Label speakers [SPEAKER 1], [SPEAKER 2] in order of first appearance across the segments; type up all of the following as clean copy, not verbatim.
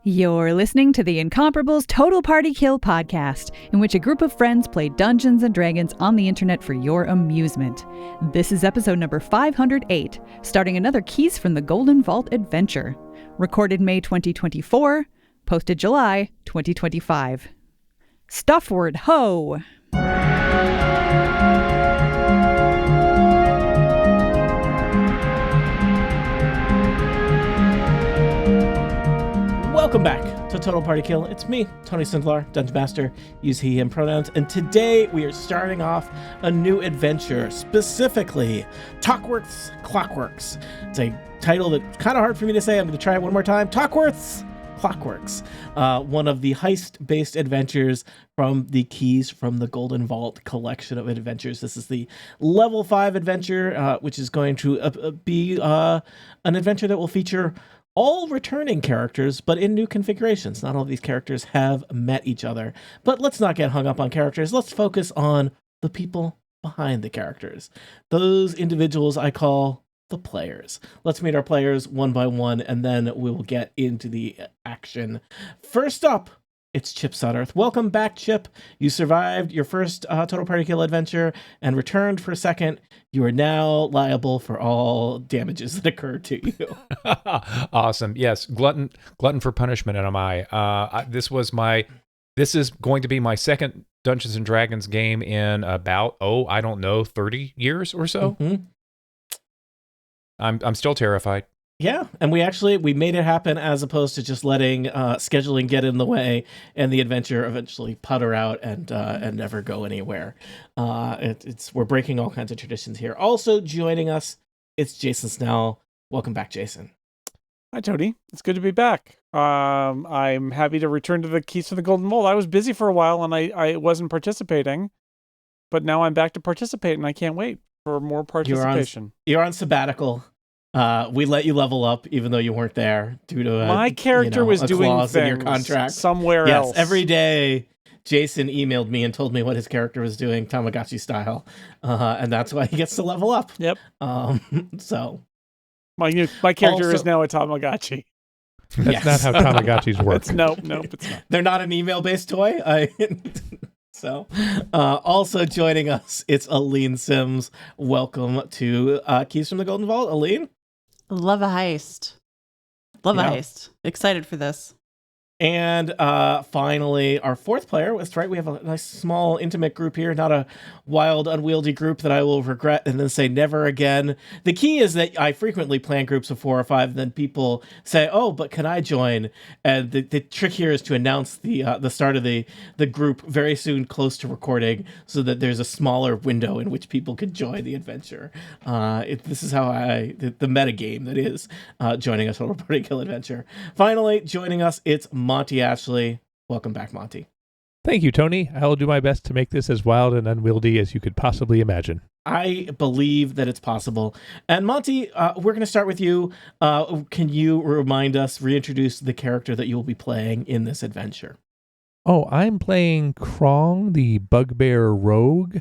[SPEAKER 1] You're listening to the Incomparables Total Party Kill podcast, in which a group of friends play Dungeons & Dragons on the internet for your amusement. This is episode number 508, starting another Keys from the Golden Vault adventure. Recorded May 2024, posted July 2025. Stuffward, ho!
[SPEAKER 2] Welcome back to Total Party Kill. It's me, Tony Sindlar, Dungeon Master, use he, him pronouns, and today we are starting off a new adventure, specifically Talkworth's Clockworks. It's a title that's kind of hard for me to say. I'm going to try it one more time. Talkworth's Clockworks, one of the heist-based adventures from the Keys from the Golden Vault collection of adventures. This is the level 5 adventure, which is going to be an adventure that will feature all returning characters, but in new configurations. Not all of these characters have met each other. But let's not get hung up on characters. Let's focus on the people behind the characters. Those individuals I call the players. Let's meet our players one by one, and then we will get into the action. First up, it's Chip Sudderth. Welcome back, Chip. You survived your first Total Party Kill adventure and returned for a second. You are now liable for all damages that occur to you.
[SPEAKER 3] Awesome. Yes, glutton for punishment. Am I? This is going to be my second Dungeons and Dragons game in about 30 years or so.
[SPEAKER 2] Mm-hmm.
[SPEAKER 3] I'm still terrified.
[SPEAKER 2] Yeah, and we made it happen as opposed to just letting scheduling get in the way and the adventure eventually putter out and never go anywhere. We're breaking all kinds of traditions here. Also joining us, it's Jason Snell. Welcome back, Jason.
[SPEAKER 4] Hi, Tony. It's good to be back. I'm happy to return to the Keys to the Golden Vault. I was busy for a while and I wasn't participating, but now I'm back to participate and I can't wait for more participation.
[SPEAKER 2] You're on sabbatical. We let you level up even though you weren't there due to
[SPEAKER 4] my character was doing things
[SPEAKER 2] in your contract
[SPEAKER 4] somewhere else.
[SPEAKER 2] Yes, every day Jason emailed me and told me what his character was doing, Tamagotchi style, and that's why he gets to level up.
[SPEAKER 4] Yep.
[SPEAKER 2] So
[SPEAKER 4] my character is now a Tamagotchi.
[SPEAKER 3] That's not how Tamagotchis work.
[SPEAKER 4] Nope, it's not.
[SPEAKER 2] They're not an email-based toy. So, also joining us, it's Aline Sims. Welcome to Keys from the Golden Vault, Aline.
[SPEAKER 5] Love a heist. A heist. Excited for this.
[SPEAKER 2] And finally, our fourth player. That's right, we have a nice, small, intimate group here, not a wild, unwieldy group that I will regret and then say never again. The key is that I frequently plan groups of 4 or 5, and then people say, oh, but can I join? And the trick here is to announce the start of the group very soon, close to recording, so that there's a smaller window in which people could join the adventure. This is how the meta game that is joining us on a Total Party Kill adventure. Finally, joining us, it's Monty Ashley. Welcome back, Monty.
[SPEAKER 6] Thank you, Tony. I will do my best to make this as wild and unwieldy as you could possibly imagine.
[SPEAKER 2] I believe that it's possible. And Monty, we're going to start with you. Can you reintroduce the character that you will be playing in this adventure?
[SPEAKER 6] Oh, I'm playing Krong, the Bugbear Rogue.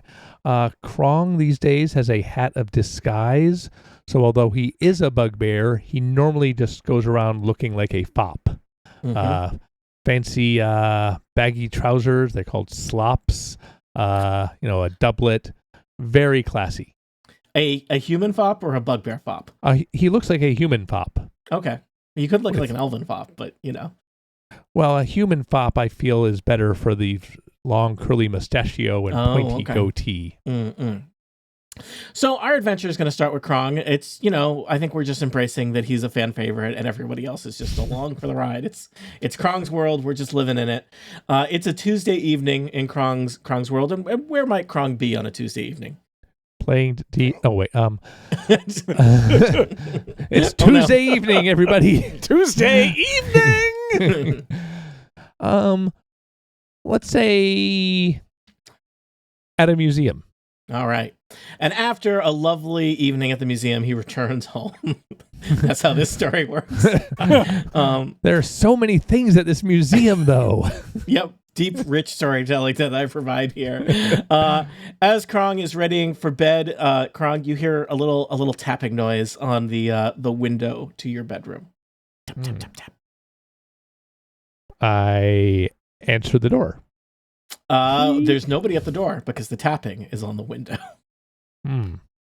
[SPEAKER 6] Krong these days has a hat of disguise. So although he is a bugbear, he normally just goes around looking like a fop. Mm-hmm. Fancy baggy trousers, they're called slops, a doublet, very classy.
[SPEAKER 2] A human fop or a bugbear fop?
[SPEAKER 6] He looks like a human fop.
[SPEAKER 2] Okay. You could look like an elven fop, but
[SPEAKER 6] Well, a human fop I feel is better for the long curly mustachio and pointy goatee.
[SPEAKER 2] Mm-mm. So our adventure is going to start with Krong. It's, I think we're just embracing that he's a fan favorite and everybody else is just along for the ride. It's Krong's world. We're just living in it. It's a Tuesday evening in Krong's world. And where might Krong be on a Tuesday evening?
[SPEAKER 6] Playing it's Tuesday evening, everybody.
[SPEAKER 4] Tuesday evening.
[SPEAKER 6] Let's say at a museum.
[SPEAKER 2] All right. And after a lovely evening at the museum, he returns home. That's how this story works.
[SPEAKER 6] There are so many things at this museum, though.
[SPEAKER 2] Yep. Deep, rich storytelling that I provide here. As Krong is readying for bed, Krong, you hear a little tapping noise on the window to your bedroom. Tap, tap, tap, tap.
[SPEAKER 6] I answer the door.
[SPEAKER 2] There's nobody at the door because the tapping is on the window.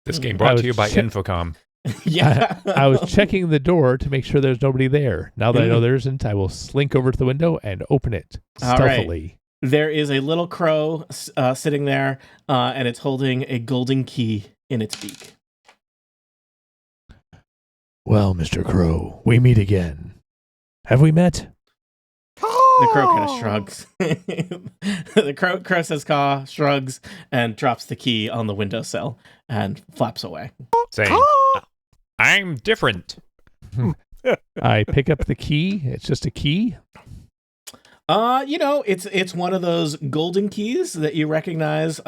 [SPEAKER 3] This game brought to you by Infocom.
[SPEAKER 2] Yeah.
[SPEAKER 6] I was checking the door to make sure there's nobody there. Now that I know there isn't, I will slink over to the window and open it stealthily.
[SPEAKER 2] Right. There is a little crow sitting there, and it's holding a golden key in its beak.
[SPEAKER 6] Well, Mr. Crow, we meet again. Have we met?
[SPEAKER 2] The crow kind of shrugs. The crow says caw, shrugs, and drops the key on the windowsill and flaps away.
[SPEAKER 3] Saying, I'm different.
[SPEAKER 6] I pick up the key. It's just a key.
[SPEAKER 2] It's one of those golden keys that you recognize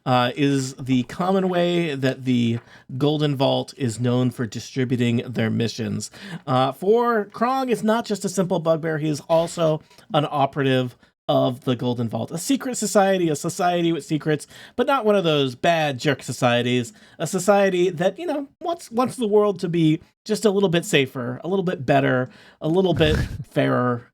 [SPEAKER 2] is the common way that the Golden Vault is known for distributing their missions. For Krong, it's not just a simple bugbear. He is also an operative of the Golden Vault, a secret society, a society with secrets, but not one of those bad jerk societies, a society that, wants the world to be just a little bit safer, a little bit better, a little bit fairer.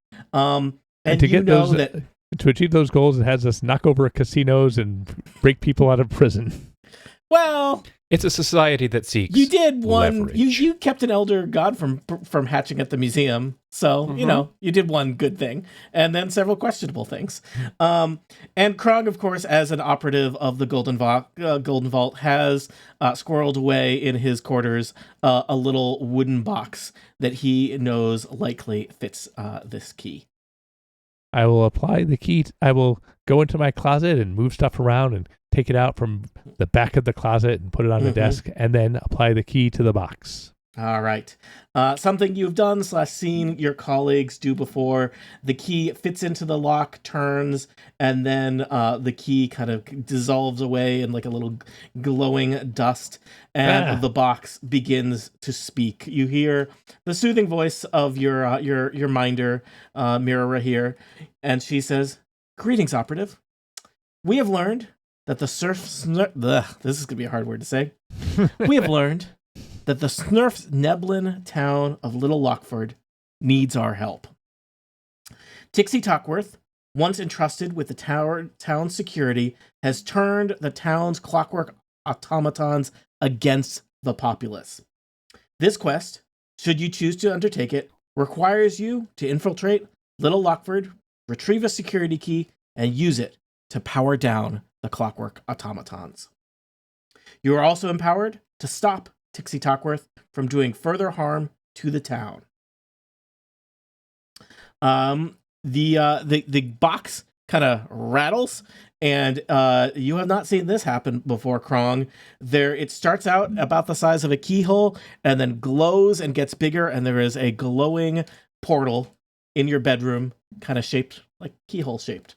[SPEAKER 2] And
[SPEAKER 6] to get to achieve those goals, it has us knock over casinos and break people out of prison.
[SPEAKER 2] Well,
[SPEAKER 3] it's a society that seeks.
[SPEAKER 2] You did one.
[SPEAKER 3] Leverage.
[SPEAKER 2] You kept an elder god from hatching at the museum, so you did one good thing, and then several questionable things. And Krog, of course, as an operative of the Golden Vault, has squirreled away in his quarters a little wooden box that he knows likely fits this key.
[SPEAKER 6] I will apply the key. I will go into my closet and move stuff around and take it out from the back of the closet and put it on the desk, and then apply the key to the box.
[SPEAKER 2] All right. Something you've done / seen your colleagues do before. The key fits into the lock, turns, and then the key kind of dissolves away in like a little glowing dust, and the box begins to speak. You hear the soothing voice of your minder, Mirara here, and she says, "Greetings, operative. We have learned that the this is going to be a hard word to say. We have learned that the Snurf's Neblin town of Little Lockford needs our help. Tixie Tuckworth, once entrusted with the town's security, has turned the town's clockwork automatons against the populace. This quest, should you choose to undertake it, requires you to infiltrate Little Lockford, retrieve a security key, and use it to power down the clockwork automatons. You are also empowered to stop Tixie Tuckworth from doing further harm to the town." The box kind of rattles, and you have not seen this happen before, Krong. It starts out about the size of a keyhole, and then glows and gets bigger, and there is a glowing portal in your bedroom, kind of shaped like keyhole shaped.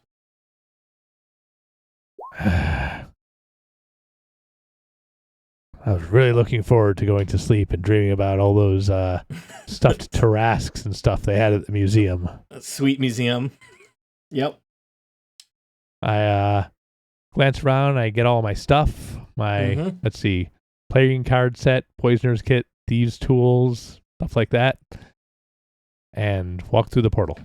[SPEAKER 6] I was really looking forward to going to sleep and dreaming about all those stuffed Tarrasques and stuff they had at the museum.
[SPEAKER 2] Sweet museum. Yep.
[SPEAKER 6] I glance around. I get all my stuff. Let's see, playing card set, poisoner's kit, thieves' tools, stuff like that, and walk through the portal.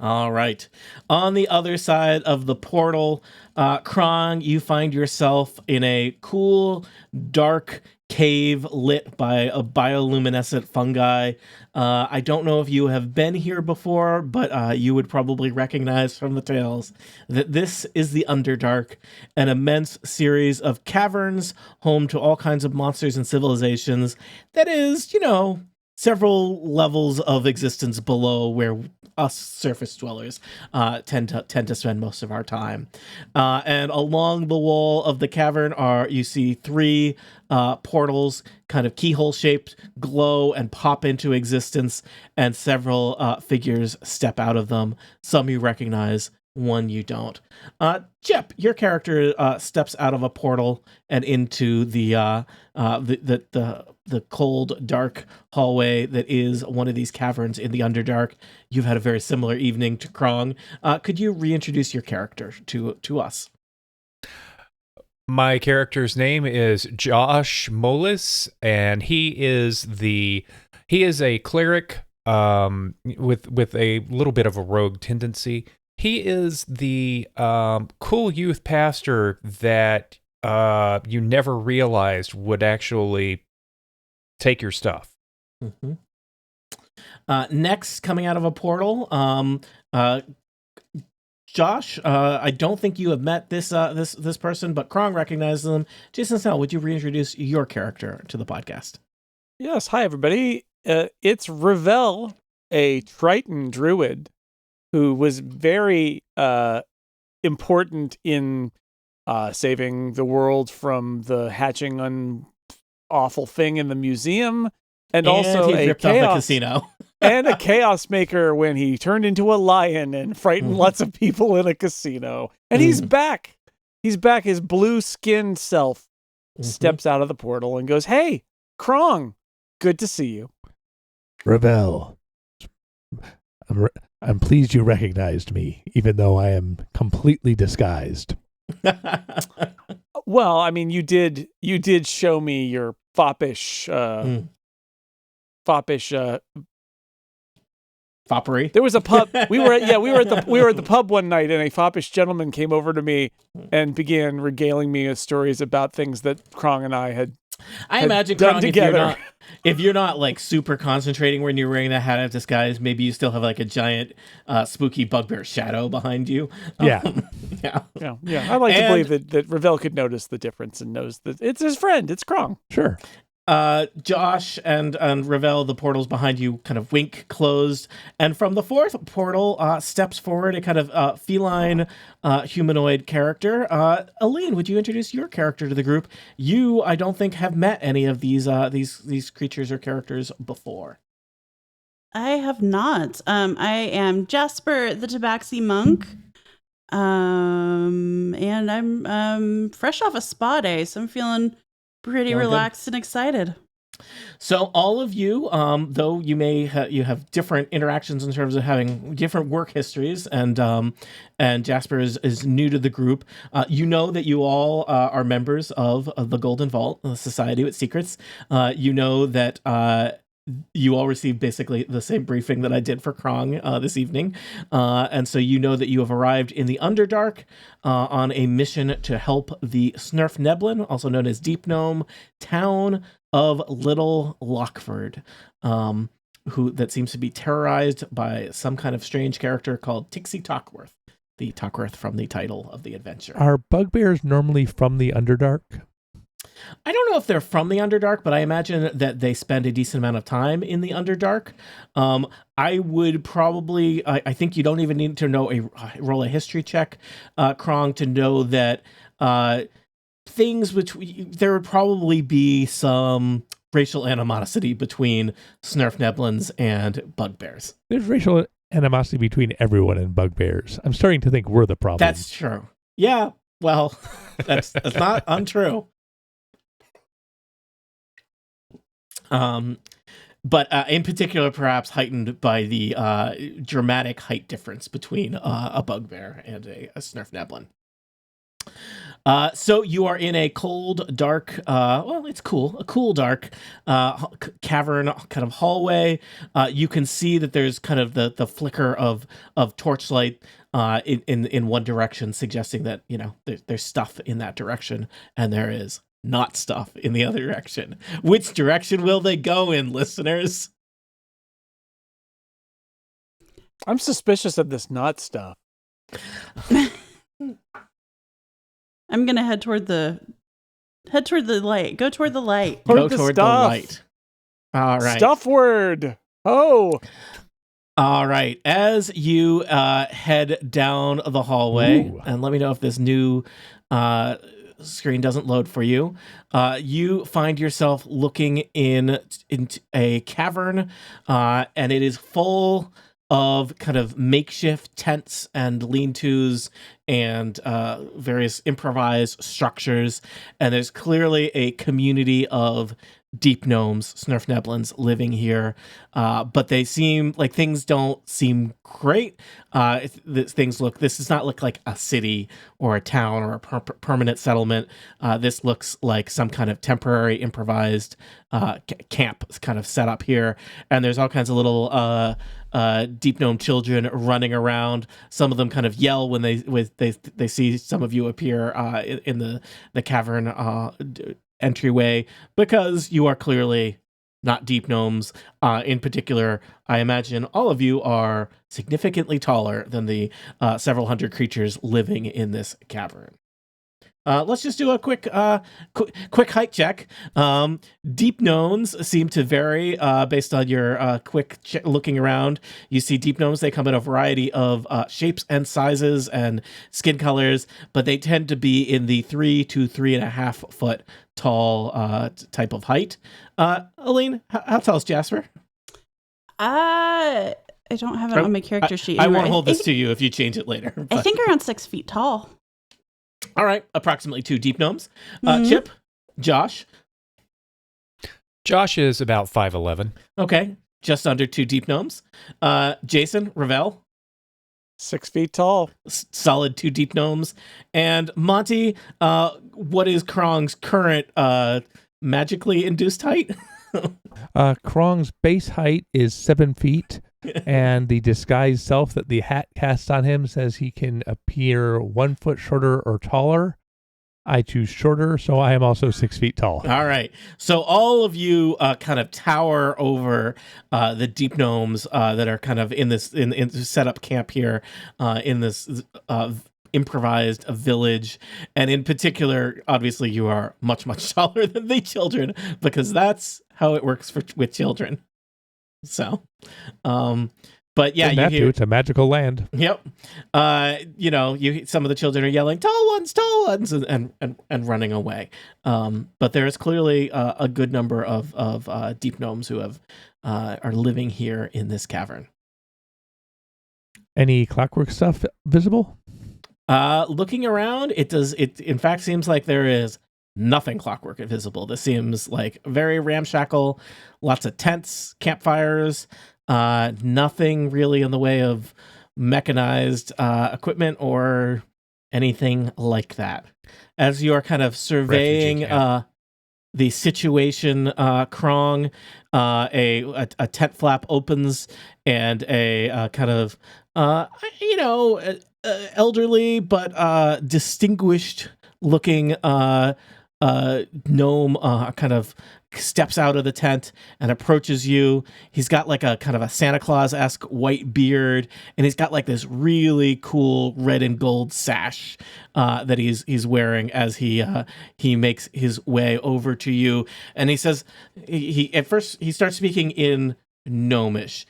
[SPEAKER 2] All right. On the other side of the portal, Krong, you find yourself in a cool, dark cave lit by a bioluminescent fungi. I don't know if you have been here before, but you would probably recognize from the tales that this is the Underdark, an immense series of caverns home to all kinds of monsters and civilizations that is, several levels of existence below where us surface dwellers tend to spend most of our time. And along the wall of the cavern you see 3 portals, kind of keyhole shaped, glow and pop into existence, and several figures step out of them. Some you recognize, one you don't. Jep, your character steps out of a portal and into the cold, dark hallway that is one of these caverns in the Underdark. You've had a very similar evening to Krong. Could you reintroduce your character to us?
[SPEAKER 3] My character's name is Josh Molis, and he is a cleric with a little bit of a rogue tendency. He is the cool youth pastor that you never realized would actually take your stuff.
[SPEAKER 2] Mm-hmm. Next, coming out of a portal, Josh, I don't think you have met this person, but Krong recognizes them. Jason Snell, would you reintroduce your character to the podcast?
[SPEAKER 4] Yes. Hi, everybody. It's Revelle, a Triton druid who was very important in saving the world from the hatching awful thing in the museum, and also
[SPEAKER 2] he ripped off the casino.
[SPEAKER 4] And a chaos maker when he turned into a lion and frightened lots of people in a casino. And he's back. He's back. His blue-skinned self steps out of the portal and goes, "Hey, Krong, good to see you."
[SPEAKER 6] Revelle, I'm pleased you recognized me, even though I am completely disguised.
[SPEAKER 4] Well, I mean, you did show me your foppish
[SPEAKER 2] foppery.
[SPEAKER 4] There was a pub. We were at the pub one night, and a foppish gentleman came over to me and began regaling me with stories about things that Krong and I had
[SPEAKER 2] imagine
[SPEAKER 4] done
[SPEAKER 2] Krong,
[SPEAKER 4] together.
[SPEAKER 2] If you're not like super concentrating when you're wearing that hat of disguise, maybe you still have like a giant spooky bugbear shadow behind you.
[SPEAKER 6] Yeah.
[SPEAKER 2] Yeah.
[SPEAKER 4] I like to believe that Revelle could notice the difference and knows that it's his friend. It's Krong.
[SPEAKER 6] Sure.
[SPEAKER 2] Josh and Revelle, the portals behind you kind of wink closed, and from the fourth portal steps forward a kind of feline humanoid character. Aline, would you introduce your character to the group? You, I don't think, have met any of these creatures or characters before.
[SPEAKER 5] I have not. I am Jasper, the Tabaxi monk. And I'm fresh off a spa day, so I'm feeling pretty relaxed and excited.
[SPEAKER 2] So all of you, though you may you have different interactions in terms of having different work histories, and Jasper is new to the group. You know that you all are members of the Golden Vault, the Society with Secrets. You know that you all received basically the same briefing that I did for Krong this evening. And so you know that you have arrived in the Underdark on a mission to help the Snurf Neblin, also known as Deep Gnome, town of Little Lockford, that seems to be terrorized by some kind of strange character called Tixie Talkworth, the Talkworth from the title of the adventure.
[SPEAKER 6] Are bugbears normally from the Underdark?
[SPEAKER 2] I don't know if they're from the Underdark, but I imagine that they spend a decent amount of time in the Underdark. I would probably, I think you don't even need to roll a history check, Krong, to know that things which there would probably be some racial animosity between Snurf Neblins and bugbears.
[SPEAKER 6] There's racial animosity between everyone and bugbears. I'm starting to think we're the problem.
[SPEAKER 2] That's true. Yeah, well, that's not untrue. But in particular, perhaps heightened by the dramatic height difference between a bugbear and a Snurf Neblin. So you are in a cold, dark, it's cool, a cool, dark cavern kind of hallway. You can see that there's kind of the flicker of torchlight in one direction, suggesting that, there's stuff in that direction, and there is not stuff in the other direction. Which direction will they go in, listeners?
[SPEAKER 4] I'm suspicious of this not stuff.
[SPEAKER 5] I'm gonna head toward the light. Go toward the light.
[SPEAKER 2] Go toward the light. All right.
[SPEAKER 4] Stuffward. Oh.
[SPEAKER 2] All right. As you head down the hallway, and let me know if this new screen doesn't load for you. You find yourself looking into a cavern, and it is full of kind of makeshift tents and lean-tos and various improvised structures. And there's clearly a community of deep gnomes, Snurfneblins, living here. But they seem like things don't seem great. This does not look like a city or a town or a permanent settlement. This looks like some kind of temporary improvised camp kind of set up here. And there's all kinds of little deep gnome children running around. Some of them kind of yell when they see some of you appear in the cavern entryway, because you are clearly not deep gnomes. In particular, I imagine all of you are significantly taller than the several hundred creatures living in this cavern. Let's just do a quick height check. Deep gnomes seem to vary based on your looking around. You see deep gnomes, they come in a variety of shapes and sizes and skin colors, but they tend to be in the 3 to 3.5 foot tall type of height. Aline, how tall is Jasper?
[SPEAKER 5] I don't have it on my character sheet.
[SPEAKER 2] I won't hold this to you if you change it later.
[SPEAKER 5] I think around 6 feet tall.
[SPEAKER 2] All right, approximately 2 deep gnomes. Chip, Josh.
[SPEAKER 3] Josh is about 5'11".
[SPEAKER 2] Okay, just under 2 deep gnomes. Jason, Revelle.
[SPEAKER 4] 6 feet tall.
[SPEAKER 2] Solid 2 deep gnomes. And Monty, what is Krong's current magically induced height?
[SPEAKER 6] Krong's base height is 7 feet, and the disguised self that the hat casts on him says he can appear 1 foot shorter or taller. I choose shorter, so I am also 6 feet tall.
[SPEAKER 2] All right. So all of you kind of tower over the deep gnomes that are kind of in this in set up camp here in this improvised village. And in particular, obviously, you are much, much taller than the children, because that's how it works with children. So, but yeah, you hear
[SPEAKER 6] it's a magical land.
[SPEAKER 2] Yep. Some of the children are yelling, tall ones, and running away. But there is clearly a good number of deep gnomes who are living here in this cavern.
[SPEAKER 6] Any clockwork stuff visible?
[SPEAKER 2] Looking around, it in fact seems like there is nothing clockwork visible. This seems like very ramshackle, lots of tents, campfires, nothing really in the way of mechanized equipment or anything like that. As you are kind of surveying the situation, Krong, a tent flap opens, and a kind of elderly but distinguished looking gnome kind of steps out of the tent and approaches you. He's got like a kind of a Santa Claus-esque white beard, and he's got like this really cool red and gold sash that he's wearing as he makes his way over to you. And he says, at first he starts speaking in Gnomish.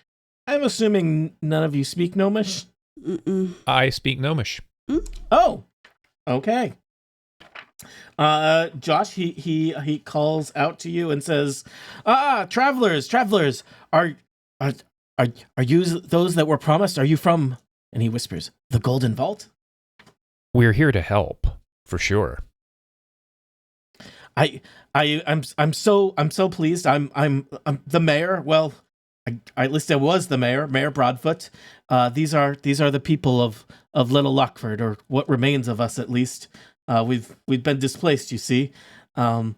[SPEAKER 2] I'm assuming none of you speak Gnomish?
[SPEAKER 5] Mm-mm.
[SPEAKER 3] I speak Gnomish.
[SPEAKER 2] Oh, okay. Josh, he calls out to you and says, travelers, are you those that were promised? Are you from, and he whispers, the Golden Vault?
[SPEAKER 3] We're here to help, for sure.
[SPEAKER 2] I'm so pleased. I'm the mayor. Well, at least I was the mayor, Mayor Broadfoot. These are the people of Little Lockford, or what remains of us, at least. We've been displaced, you see. But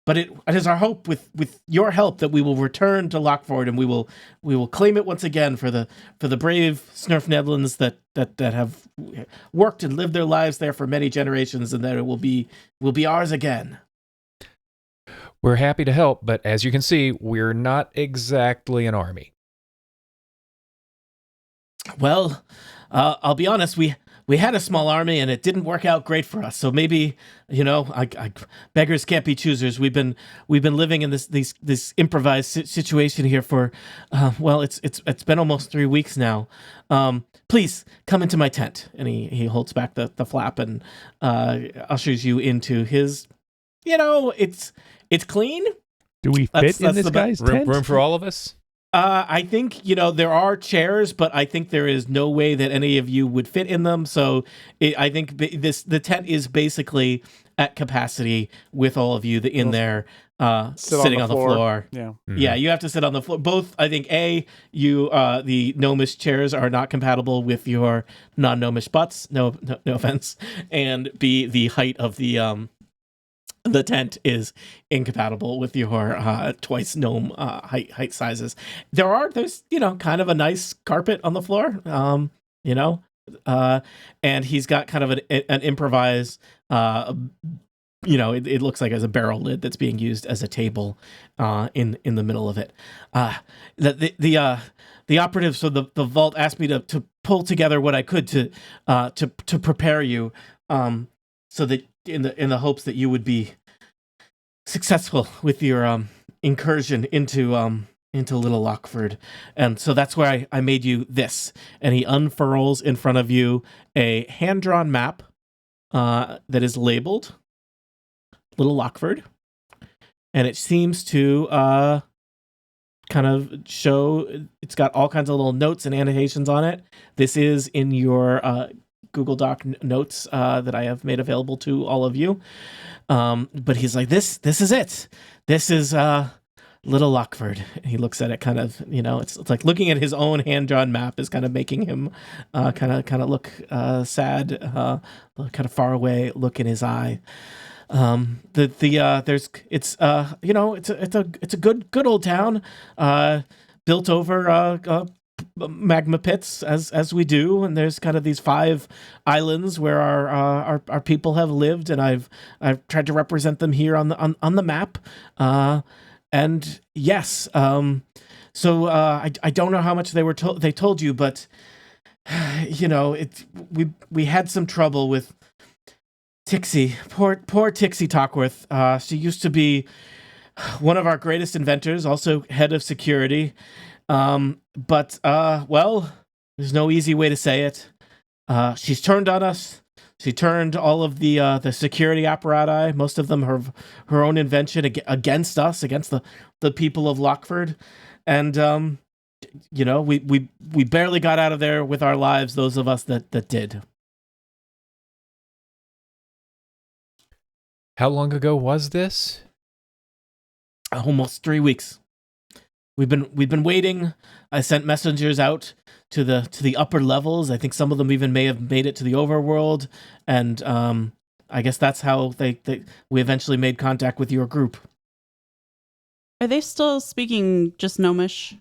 [SPEAKER 2] it is our hope with your help that we will return to Lockford, and we will claim it once again for the brave Snurfneblins that have worked and lived their lives there for many generations, and that it will be ours again.
[SPEAKER 3] We're happy to help, but as you can see, we're not exactly an army.
[SPEAKER 2] Well, I'll be honest, we had a small army and it didn't work out great for us. So maybe, beggars can't be choosers. We've been living in this improvised situation here for, it's been almost 3 weeks now. Please come into my tent. And he holds back the flap and ushers you into his, it's clean.
[SPEAKER 6] Do we fit in this guy's tent?
[SPEAKER 3] Room for all of us?
[SPEAKER 2] I think, there are chairs, but I think there is no way that any of you would fit in them. So I think the tent is basically at capacity with all of you in there, sitting on the floor.
[SPEAKER 4] Yeah.
[SPEAKER 2] Yeah, you have to sit on the floor. Both, I think, the gnomish chairs are not compatible with your non-gnomish butts. No offense. And B, the height of the tent is incompatible with your twice gnome height sizes. There's kind of a nice carpet on the floor, and he's got kind of an improvised it looks like as a barrel lid that's being used as a table in the middle of it. The operative, so the vault asked me to pull together what I could to prepare you, so that in the hopes that you would be successful with your incursion into Little Lockford. And so that's why I made you this. And he unfurls in front of you a hand-drawn map that is labeled Little Lockford. And it seems to kind of show, it's got all kinds of little notes and annotations on it. This is in your Google Doc notes that I have made available to all of you. But he's like, this is it. This is Little Lockford. He looks at it kind of, it's like looking at his own hand-drawn map is kind of making him kind of look sad, kind of far away look in his eye. It's a good old town, built over magma pits as we do, and there's kind of these 5 islands where our people have lived, and I've tried to represent them here on the map. And yes, so I don't know how much they told you, but we had some trouble with Tixie, poor Tixie Talkworth. She used to be one of our greatest inventors, also head of security. But there's no easy way to say it. She's turned on us. She turned all of the security apparatus, most of them her own invention, against us, against the people of Lockford. And, we barely got out of there with our lives, those of us that did.
[SPEAKER 3] How long ago was this?
[SPEAKER 2] Almost 3 weeks. We've been waiting. I sent messengers out to the upper levels. I think some of them even may have made it to the overworld, and I guess that's how we eventually made contact with your group.
[SPEAKER 5] Are they still speaking just Gnomish?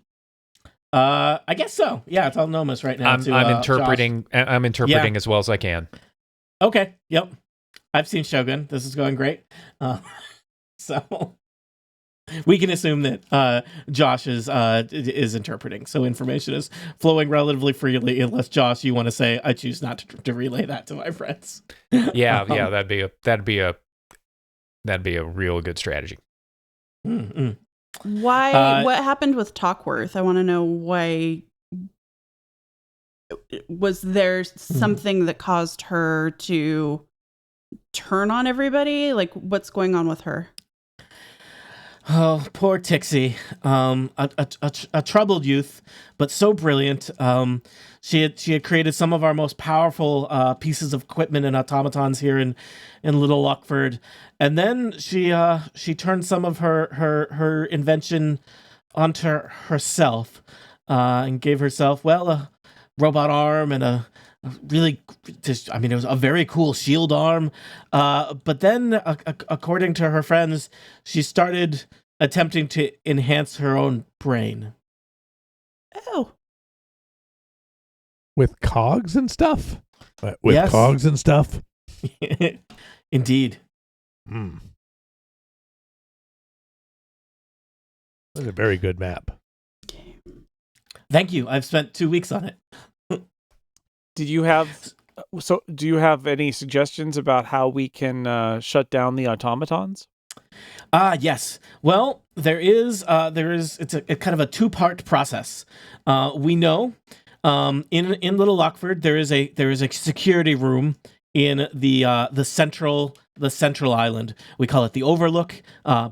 [SPEAKER 2] I guess so. Yeah, it's all Gnomish right now.
[SPEAKER 3] I'm interpreting.
[SPEAKER 2] Josh.
[SPEAKER 3] I'm interpreting as well as I can.
[SPEAKER 2] Okay. Yep. I've seen Shogun. This is going great. So we can assume that Josh is interpreting. So information is flowing relatively freely, unless Josh, you want to say, I choose not to relay that to my friends.
[SPEAKER 3] Yeah, that'd be a real good strategy.
[SPEAKER 2] Mm-mm.
[SPEAKER 5] Why? What happened with Talkworth? I want to know why. Was there something that caused her to turn on everybody? Like, what's going on with her?
[SPEAKER 2] Oh, poor Tixie. A troubled youth, but so brilliant. She had created some of our most powerful pieces of equipment and automatons here in Little Lockford, and then she turned some of her invention onto herself, and gave herself a robot arm and it was a very cool shield arm. But then, according to her friends, she started attempting to enhance her own brain.
[SPEAKER 5] Oh.
[SPEAKER 6] With cogs and stuff? With
[SPEAKER 2] Yes.
[SPEAKER 6] cogs and stuff?
[SPEAKER 2] Indeed.
[SPEAKER 6] Mm. That's a very good map.
[SPEAKER 2] Thank you. I've spent 2 weeks on it.
[SPEAKER 4] Do you have any suggestions about how we can shut down the automatons?
[SPEAKER 2] Yes. Well, it's a kind of a 2-part process. We know in Little Lockford there is a security room in the central island. We call it the Overlook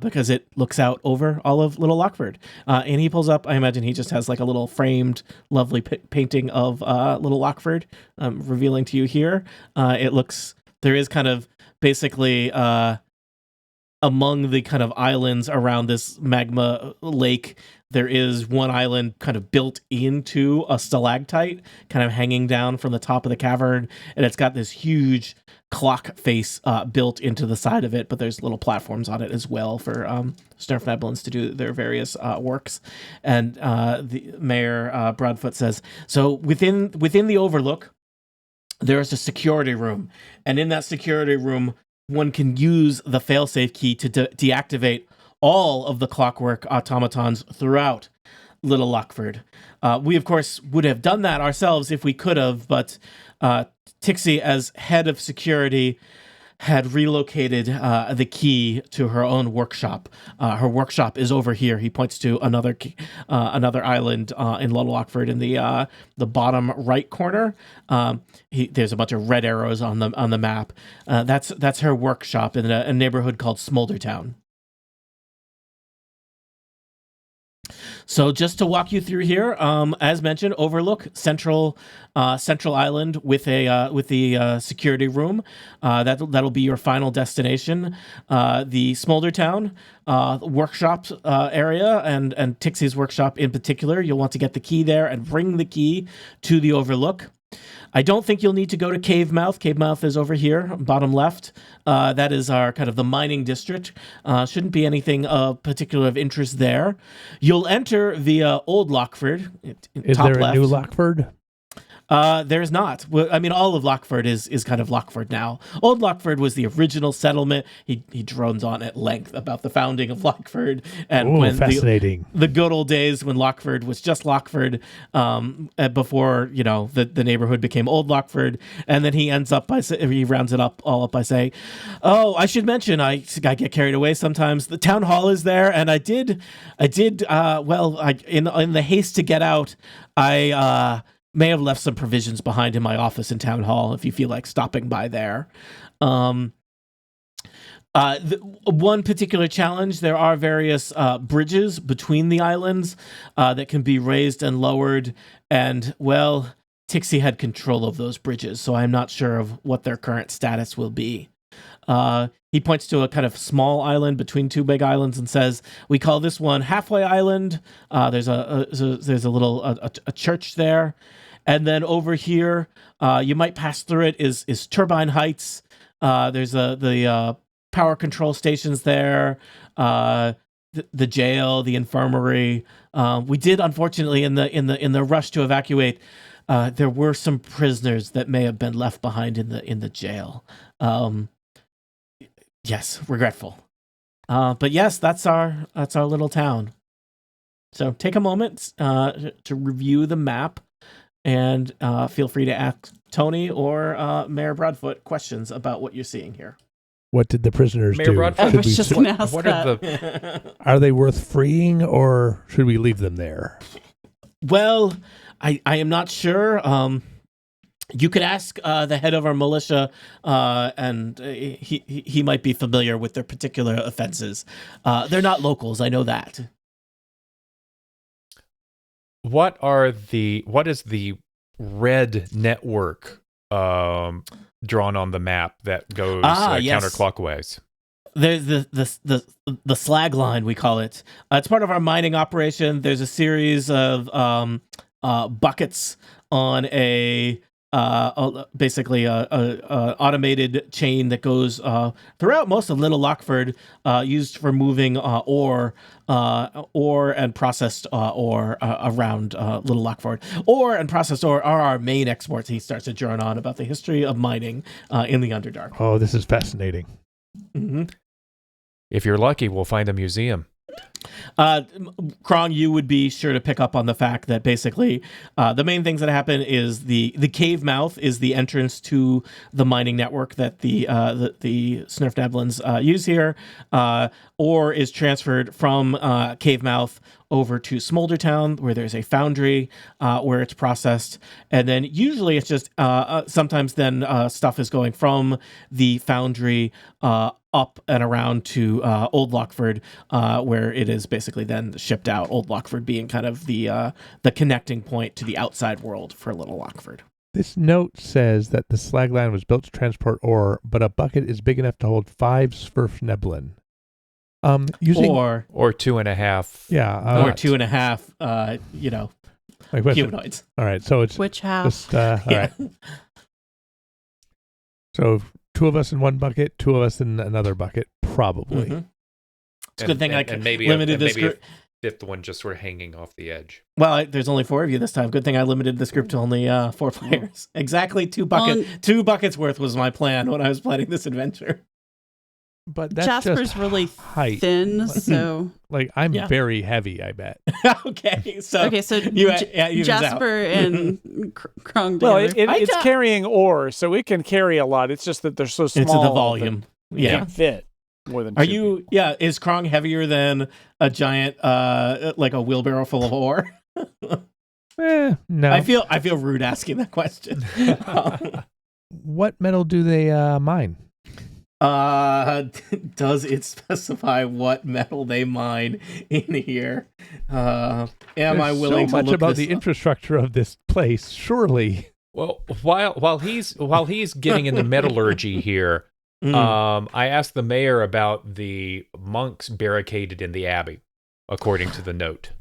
[SPEAKER 2] because it looks out over all of Little Lockford. And he pulls up. I imagine he just has like a little framed, lovely painting of Little Lockford, revealing to you here. It looks. There is kind of basically among the kind of islands around this magma lake, there is one island kind of built into a stalactite, kind of hanging down from the top of the cavern, and it's got this huge clock face built into the side of it, but there's little platforms on it as well for Snurfneblins to do their various works. And the Mayor Broadfoot says, so within the Overlook, there is a security room, and in that security room, one can use the failsafe key to deactivate all of the clockwork automatons throughout Little Lockford. We, of course, would have done that ourselves if we could have, but Tixie, as head of security, had relocated the key to her own workshop. Her workshop is over here. He points to another island in Little Lockford in the bottom right corner. There's a bunch of red arrows on the map. That's her workshop in a neighborhood called Smoldertown. So just to walk you through here, as mentioned, Overlook, Central Island with the security room. That'll be your final destination. The Smoldertown workshop area and Tixie's workshop in particular. You'll want to get the key there and bring the key to the Overlook. I don't think you'll need to go to Cave Mouth. Cave Mouth is over here, bottom left. That is our kind of the mining district. Shouldn't be anything particular of interest there. You'll enter via Old Lockford.
[SPEAKER 6] Is
[SPEAKER 2] top
[SPEAKER 6] there
[SPEAKER 2] left.
[SPEAKER 6] a new Lockford?
[SPEAKER 2] There's not. Well, I mean, all of Lockford is kind of Lockford now. Old Lockford was the original settlement. He drones on at length about the founding of Lockford and when
[SPEAKER 6] fascinating.
[SPEAKER 2] The good old days when Lockford was just Lockford, before the neighborhood became Old Lockford, and then he ends up he rounds it all up by saying, "Oh, I should mention, I get carried away sometimes. The town hall is there, and I did. In the haste to get out, I may have left some provisions behind in my office in Town Hall if you feel like stopping by there." One particular challenge, there are various bridges between the islands that can be raised and lowered, and, well, Tixie had control of those bridges, so I'm not sure of what their current status will be. He points to a kind of small island between two big islands and says, "We call this one Halfway Island. There's a little a church there. And then over here, you might pass through it, is Turbine Heights. There's the power control stations there, the jail, the infirmary. We did, unfortunately, in the rush to evacuate, there were some prisoners that may have been left behind in the jail. Yes, regretful. But yes, that's our little town. So take a moment to review the map. And feel free to ask Tony or Mayor Broadfoot questions about what you're seeing here.
[SPEAKER 6] What did the prisoners
[SPEAKER 3] Mayor
[SPEAKER 6] do?
[SPEAKER 3] Broadfoot,
[SPEAKER 5] I was just going to ask
[SPEAKER 3] that.
[SPEAKER 6] Are they worth freeing, or should we leave them there?
[SPEAKER 2] Well, I am not sure. You could ask the head of our militia, and he might be familiar with their particular offenses. They're not locals, I know that.
[SPEAKER 3] What is the red network drawn on the map that goes
[SPEAKER 2] yes.
[SPEAKER 3] counterclockwise?
[SPEAKER 2] There's the slag line, we call it. It's part of our mining operation. There's a series of buckets on basically a automated chain that goes throughout most of Little Lockford, used for moving ore and processed ore around Little Lockford. Ore and processed ore are our main exports. He starts to drone on about the history of mining in the Underdark.
[SPEAKER 6] Oh, this is fascinating.
[SPEAKER 2] Mm-hmm.
[SPEAKER 3] If you're lucky, we'll find a museum.
[SPEAKER 2] Krong, you would be sure to pick up on the fact that basically the main things that happen is the cave mouth is the entrance to the mining network that the Snurfneblins use here, or is transferred from cave mouth over to Smolder Town, where there's a foundry where it's processed, and then usually it's just sometimes then stuff is going from the foundry up and around to Old Lockford, where it is basically then shipped out. Old Lockford being kind of the connecting point to the outside world for Little Lockford.
[SPEAKER 6] This note says that the slag line was built to transport ore, but a bucket is big enough to hold 5 Sverfneblin. Using
[SPEAKER 3] or 2.5.
[SPEAKER 6] Yeah,
[SPEAKER 2] or 2.5. Humanoids.
[SPEAKER 6] All right, so it's
[SPEAKER 5] Which half?
[SPEAKER 6] just all right. So 2 of us in one bucket, 2 of us in another bucket, probably.
[SPEAKER 2] Mm-hmm. It's a good thing I
[SPEAKER 3] maybe
[SPEAKER 2] limited this group.
[SPEAKER 3] Fifth one just sort of hanging off the edge.
[SPEAKER 2] Well, there's only 4 of you this time. Good thing I limited this group to only 4 players. Exactly 2 buckets worth was my plan when I was planning this adventure.
[SPEAKER 6] But that's
[SPEAKER 5] Jasper's
[SPEAKER 6] just
[SPEAKER 5] really
[SPEAKER 6] height.
[SPEAKER 5] thin, so
[SPEAKER 6] Like I'm very heavy, I bet.
[SPEAKER 2] Okay, so
[SPEAKER 5] Jasper and Krong
[SPEAKER 4] Well,
[SPEAKER 5] together.
[SPEAKER 4] it's carrying ore, so it can carry a lot. It's just that they're so small.
[SPEAKER 2] It's the volume.
[SPEAKER 4] That
[SPEAKER 2] Yeah.
[SPEAKER 4] can't fit more than.
[SPEAKER 2] Are
[SPEAKER 4] 2
[SPEAKER 2] you?
[SPEAKER 4] people.
[SPEAKER 2] Yeah. Is Krong heavier than a giant, like a wheelbarrow full of ore?
[SPEAKER 6] No.
[SPEAKER 2] I feel rude asking that question.
[SPEAKER 6] What metal do they mine?
[SPEAKER 2] Does it specify what metal they mine in here? Am I willing
[SPEAKER 6] so
[SPEAKER 2] to
[SPEAKER 6] much
[SPEAKER 2] look
[SPEAKER 6] about
[SPEAKER 2] this
[SPEAKER 6] the
[SPEAKER 2] up?
[SPEAKER 6] infrastructure of this place? Surely.
[SPEAKER 3] Well, while he's getting into metallurgy here, I asked the mayor about the monks barricaded in the abbey, according to the note.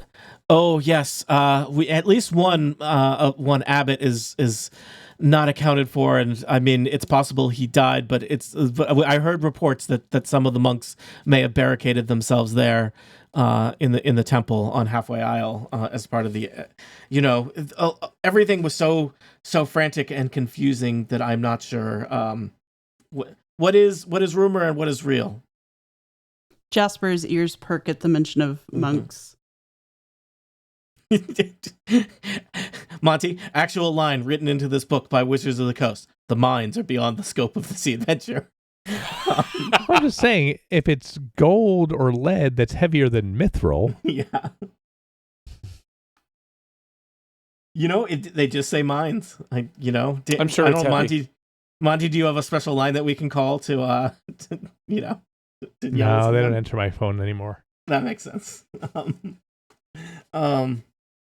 [SPEAKER 2] Oh yes, we at least one abbot is not accounted for, and I mean it's possible he died, but I heard reports that some of the monks may have barricaded themselves there in the temple on Halfway Isle as part of the everything was so frantic and confusing that I'm not sure what is rumor and what is real.
[SPEAKER 5] Jasper's ears perk at the mention of monks.
[SPEAKER 2] Monty, actual line written into this book by Wizards of the Coast. The mines are beyond the scope of the adventure.
[SPEAKER 6] I'm just saying, if it's gold or lead that's heavier than mithril.
[SPEAKER 2] Yeah. They just say mines.
[SPEAKER 4] I'm sure it's heavy.
[SPEAKER 2] Monty, do you have a special line that we can call to
[SPEAKER 6] No, they don't enter my phone anymore.
[SPEAKER 2] That makes sense.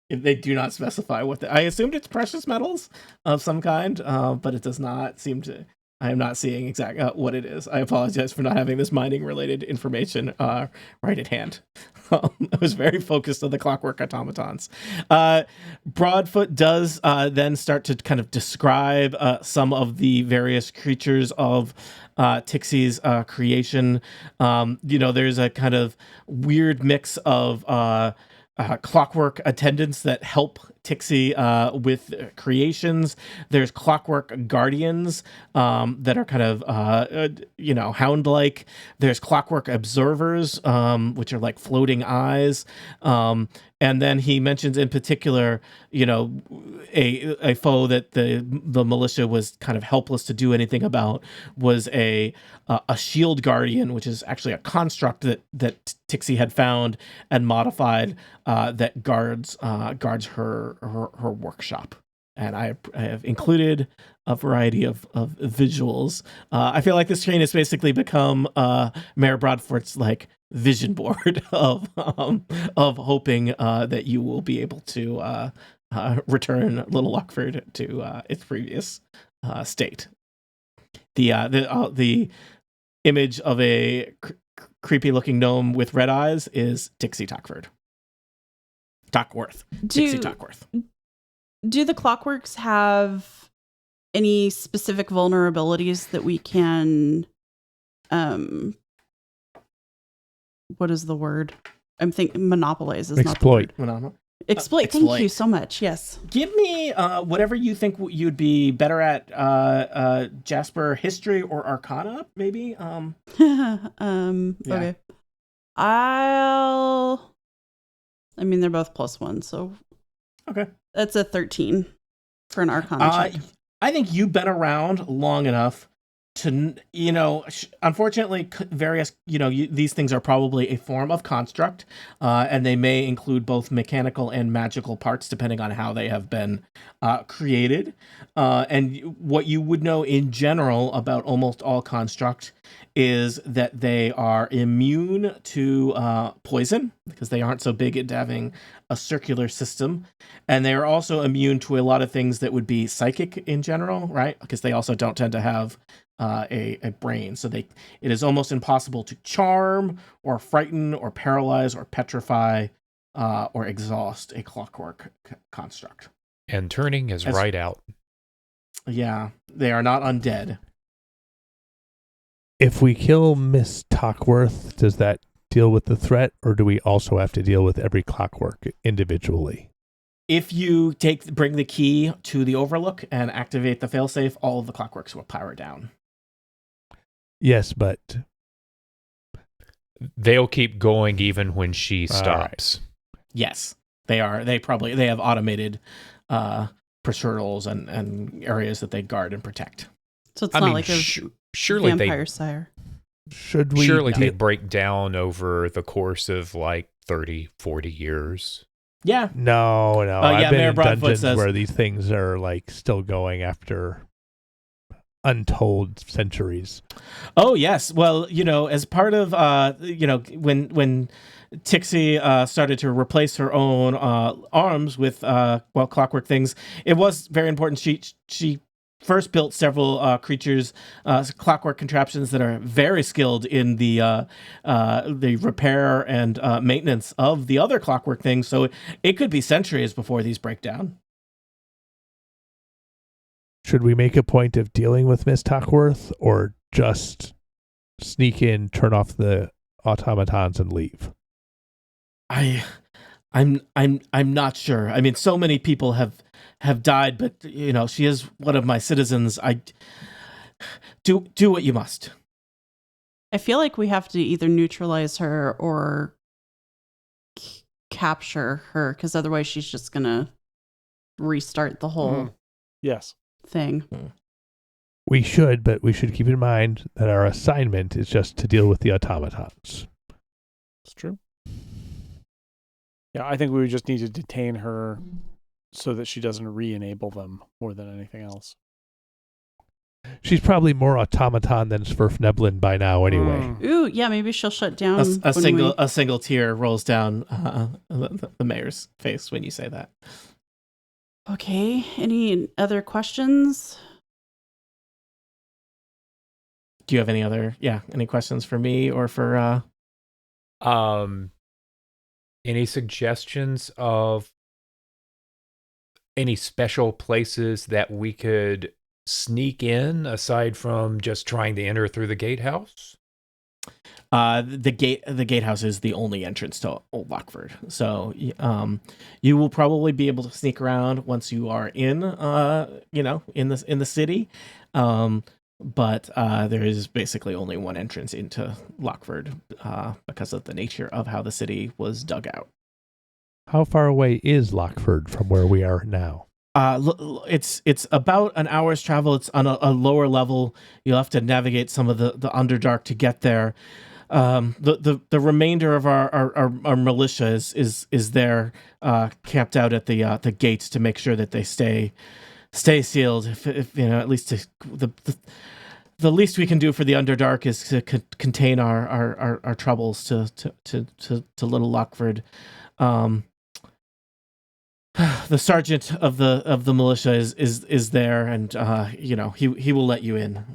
[SPEAKER 2] If they do not specify I assumed it's precious metals of some kind, but it does not seem to. I am not seeing exactly what it is. I apologize for not having this mining related information right at hand. I was very focused on the clockwork automatons. Broadfoot does then start to kind of describe some of the various creatures of Tixie's creation. There's a kind of weird mix of clockwork attendants that help Tixie with creations. There's clockwork guardians that are kind of hound-like. There's clockwork observers, which are like floating eyes. And then he mentions in particular, a foe that the militia was kind of helpless to do anything about was a shield guardian, which is actually a construct that Tixie had found and modified that guards her workshop. And I have included a variety of visuals. I feel like this train has basically become Mayor Broadfoot's like vision board of hoping that you will be able to return Little Lockford to its previous state. The image of a creepy looking gnome with red eyes is Tixie Tockworth. Tixie Tockworth.
[SPEAKER 5] Do the clockworks have any specific vulnerabilities that we can what is the word? I'm thinking monopolize is
[SPEAKER 6] exploit.
[SPEAKER 5] Not the word. Exploit. Thank you so much. Yes.
[SPEAKER 2] Give me whatever you think you'd be better at. Jasper, history or Arcana, maybe.
[SPEAKER 5] Okay. I mean, they're both +1, so
[SPEAKER 2] Okay.
[SPEAKER 5] that's a 13 for an Arcana check.
[SPEAKER 2] I think you've been around long enough to, unfortunately, various, these things are probably a form of construct, and they may include both mechanical and magical parts depending on how they have been created. And what you would know in general about almost all construct is that they are immune to poison because they aren't so big into having a circular system. And they are also immune to a lot of things that would be psychic in general, right? Because they also don't tend to have a brain. So it is almost impossible to charm or frighten or paralyze or petrify or exhaust a clockwork construct.
[SPEAKER 3] And turning is right out.
[SPEAKER 2] Yeah, they are not undead.
[SPEAKER 6] If we kill Miss Tockworth, does that deal with the threat, or do we also have to deal with every clockwork individually?
[SPEAKER 2] If you bring the key to the Overlook and activate the failsafe, all of the clockworks will power down.
[SPEAKER 6] Yes, but
[SPEAKER 3] they'll keep going even when she stops.
[SPEAKER 2] Right. Yes, they are. They have automated procedurals and areas that they guard and protect.
[SPEAKER 5] So it's not like a
[SPEAKER 3] surely
[SPEAKER 5] vampire sire.
[SPEAKER 6] Surely
[SPEAKER 3] they break down over the course of like 30, 40 years.
[SPEAKER 2] Yeah.
[SPEAKER 6] No. I've been
[SPEAKER 2] Mayor
[SPEAKER 6] in
[SPEAKER 2] Broadfoot
[SPEAKER 6] dungeons
[SPEAKER 2] says,
[SPEAKER 6] where these things are like still going after untold centuries.
[SPEAKER 2] Oh yes. Well, as part of when Tixie started to replace her own arms with clockwork things, it was very important. She first built several creatures, clockwork contraptions that are very skilled in the repair and maintenance of the other clockwork things. So it could be centuries before these break down.
[SPEAKER 6] Should we make a point of dealing with Miss Tockworth, or just sneak in, turn off the automatons, and leave?
[SPEAKER 2] I'm not sure. I mean, so many people have died, but she is one of my citizens. I do what you must.
[SPEAKER 5] I feel like we have to either neutralize her or capture her, because otherwise she's just gonna restart the whole
[SPEAKER 4] Yes.
[SPEAKER 5] thing.
[SPEAKER 6] We should, but we should keep in mind that our assignment is just to deal with the automatons.
[SPEAKER 4] It's true. Yeah, I think we would just need to detain her so that she doesn't re-enable them more than anything else.
[SPEAKER 6] She's probably more automaton than Sverfneblin by now anyway.
[SPEAKER 5] Ooh, yeah, maybe she'll shut down.
[SPEAKER 2] A single tear rolls down the mayor's face when you say that.
[SPEAKER 5] Okay, any other questions?
[SPEAKER 2] Do you have any questions for me or for
[SPEAKER 3] any suggestions of any special places that we could sneak in aside from just trying to enter through the gatehouse?
[SPEAKER 2] The gatehouse is the only entrance to Old Lockford. So you will probably be able to sneak around once you are in in the city. But there is basically only one entrance into Lockford because of the nature of how the city was dug out.
[SPEAKER 6] How far away is Lockford from where we are now?
[SPEAKER 2] It's about an hour's travel. It's on a lower level. You'll have to navigate some of the Underdark to get there. The remainder of our militia is there, camped out at the gates to make sure that they stay sealed. If at least the least we can do for the Underdark is to contain our troubles to Little Lockford. The sergeant of the militia is there, and he will let you in.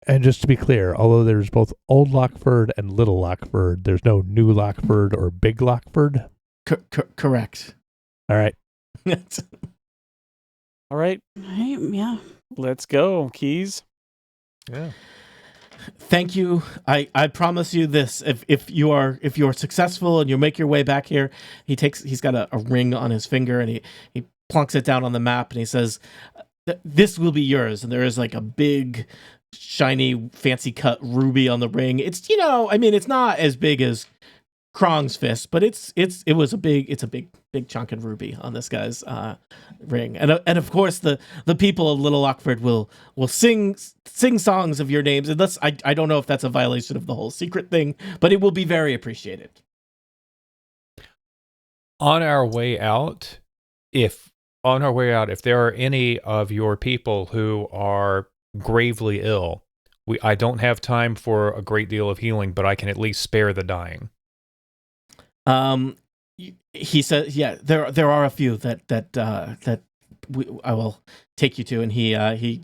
[SPEAKER 6] And just to be clear, although there's both Old Lockford and Little Lockford, there's no New Lockford or Big Lockford?
[SPEAKER 2] Correct.
[SPEAKER 6] All right.
[SPEAKER 4] All right.
[SPEAKER 5] Yeah.
[SPEAKER 4] Let's go, Keys.
[SPEAKER 3] Yeah.
[SPEAKER 2] Thank you. I promise you this. If you are successful and you make your way back here, he's got a ring on his finger and he plonks it down on the map and he says, this will be yours. And there is like a big, shiny, fancy cut ruby on the ring. It's, it's not as big as Krong's fist, but it's a big chunk of ruby on this guy's ring. And of course the people of Little Lockford will sing songs of your names. And I don't know if that's a violation of the whole secret thing, but it will be very appreciated.
[SPEAKER 3] On our way out, if there are any of your people who are gravely ill, I don't have time for a great deal of healing, but I can at least spare the dying.
[SPEAKER 2] He says, yeah, there are a few that I will take you to, and he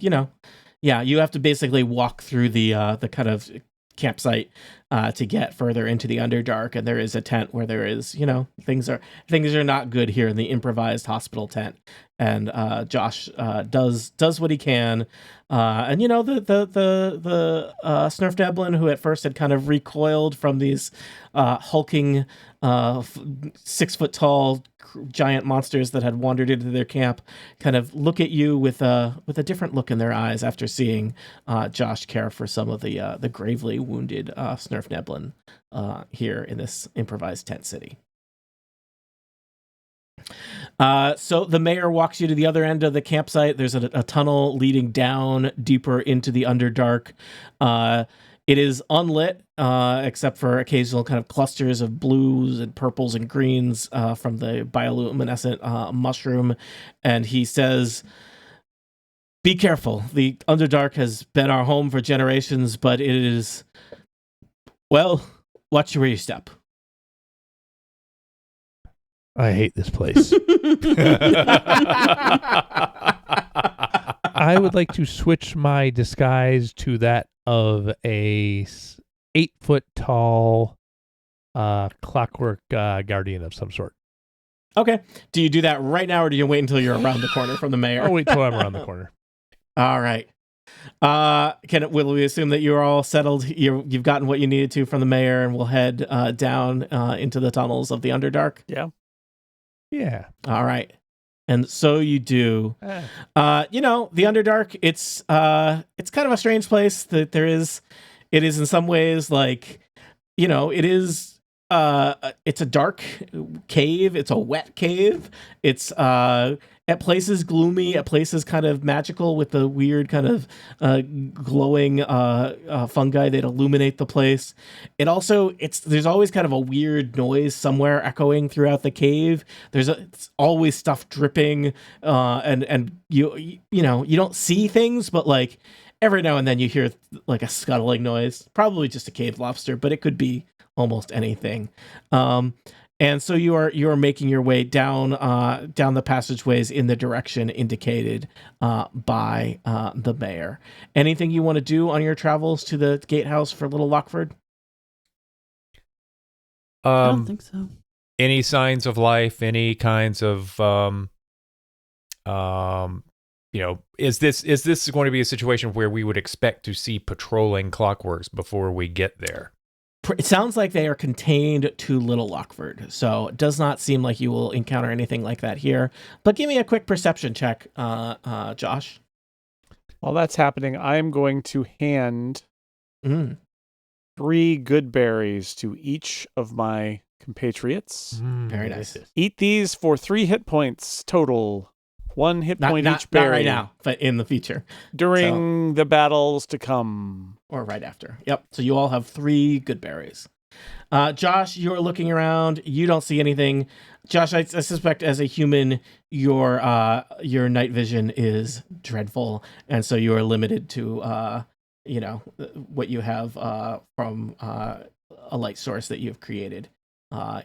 [SPEAKER 2] you have to basically walk through the kind of campsite to get further into the Underdark, and there is a tent where there is, things are not good here in the improvised hospital tent, and Josh does what he can, and the Snurf Devlin, who at first had kind of recoiled from these hulking 6 foot tall giant monsters that had wandered into their camp, kind of look at you with a different look in their eyes after seeing Josh care for some of the gravely wounded Snurf Neblin here in this improvised tent city. So the mayor walks you to the other end of the campsite. There's a tunnel leading down deeper into the Underdark. It is unlit, except for occasional kind of clusters of blues and purples and greens from the bioluminescent mushroom. And he says, "Be careful. The Underdark has been our home for generations, but it is, well, watch where you step."
[SPEAKER 6] I hate this place. I would like to switch my disguise to that of a 8 foot tall clockwork guardian of some sort.
[SPEAKER 2] Okay. Do you do that right now, or do you wait until you're around the corner from the mayor?
[SPEAKER 6] I'll wait till I'm around the corner.
[SPEAKER 2] All right. Will we assume that you're all settled? You've gotten what you needed to from the mayor, and we'll head down into the tunnels of the Underdark?
[SPEAKER 6] Yeah.
[SPEAKER 2] All right. And so you do. The Underdark, it's kind of a strange place. That it is in some ways like, it is it's a dark cave, it's a wet cave. It's at places gloomy, at places kind of magical with the weird kind of glowing fungi that illuminate the place. There's always kind of a weird noise somewhere echoing throughout the cave. It's always stuff dripping, and you don't see things, but like every now and then you hear like a scuttling noise. Probably just a cave lobster, but it could be almost anything. And so you are making your way down the passageways in the direction indicated by the mayor. Anything you want to do on your travels to the gatehouse for Little Lockford?
[SPEAKER 5] I don't think so.
[SPEAKER 3] Any signs of life? Any kinds of is this going to be a situation where we would expect to see patrolling clockworks before we get there?
[SPEAKER 2] It sounds like they are contained to Little Lockford, so it does not seem like you will encounter anything like that here. But give me a quick perception check, Josh.
[SPEAKER 4] While that's happening, I'm going to hand 3 good berries to each of my compatriots.
[SPEAKER 2] Very nice.
[SPEAKER 4] Eat these for 3 hit points total. 1 hit point each berry.
[SPEAKER 2] Not right now, but in the future.
[SPEAKER 4] During the battles to come.
[SPEAKER 2] Or right after. Yep. So you all have 3 good berries. Josh, you're looking around. You don't see anything. Josh, I suspect as a human, your night vision is dreadful. And so you are limited to, what you have from a light source that you've created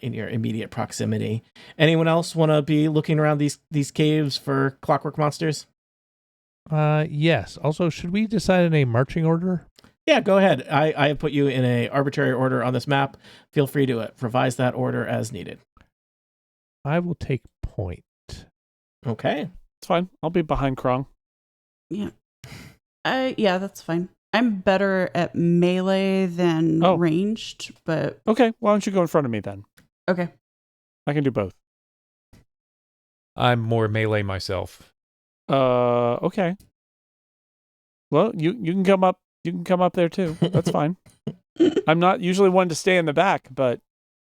[SPEAKER 2] in your immediate proximity. Anyone else want to be looking around these caves for clockwork monsters?
[SPEAKER 6] Yes. Also, should we decide on a marching order?
[SPEAKER 2] Yeah, go ahead. I have put you in a arbitrary order on this map. Feel free to revise that order as needed.
[SPEAKER 6] I will take point.
[SPEAKER 2] Okay.
[SPEAKER 4] It's fine. I'll be behind Krong.
[SPEAKER 5] Yeah. Yeah, that's fine. I'm better at melee than ranged, but...
[SPEAKER 4] Okay, why don't you go in front of me then?
[SPEAKER 5] Okay.
[SPEAKER 4] I can do both.
[SPEAKER 3] I'm more melee myself.
[SPEAKER 4] Okay. Well, you can come up. You can come up there too. That's fine. I'm not usually one to stay in the back, but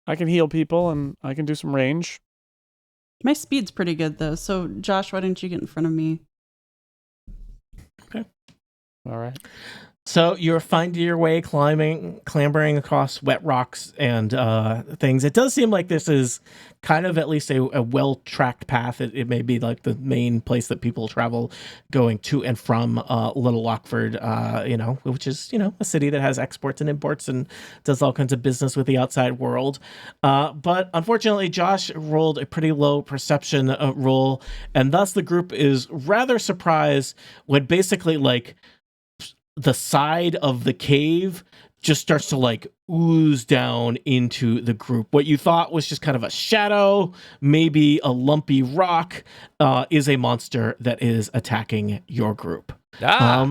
[SPEAKER 4] I can heal people and I can do some range.
[SPEAKER 5] My speed's pretty good though. So Josh, why don't you get in front of me?
[SPEAKER 2] Okay.
[SPEAKER 4] All right.
[SPEAKER 2] So you're finding your way clambering across wet rocks and things. It does seem like this is kind of at least a well-tracked path. It may be like the main place that people travel going to and from Little Lockford, which is, a city that has exports and imports and does all kinds of business with the outside world. But unfortunately, Josh rolled a pretty low perception roll, and thus the group is rather surprised when basically the side of the cave just starts to ooze down into the group. What you thought was just kind of a shadow, maybe a lumpy rock, is a monster that is attacking your group. Yeah.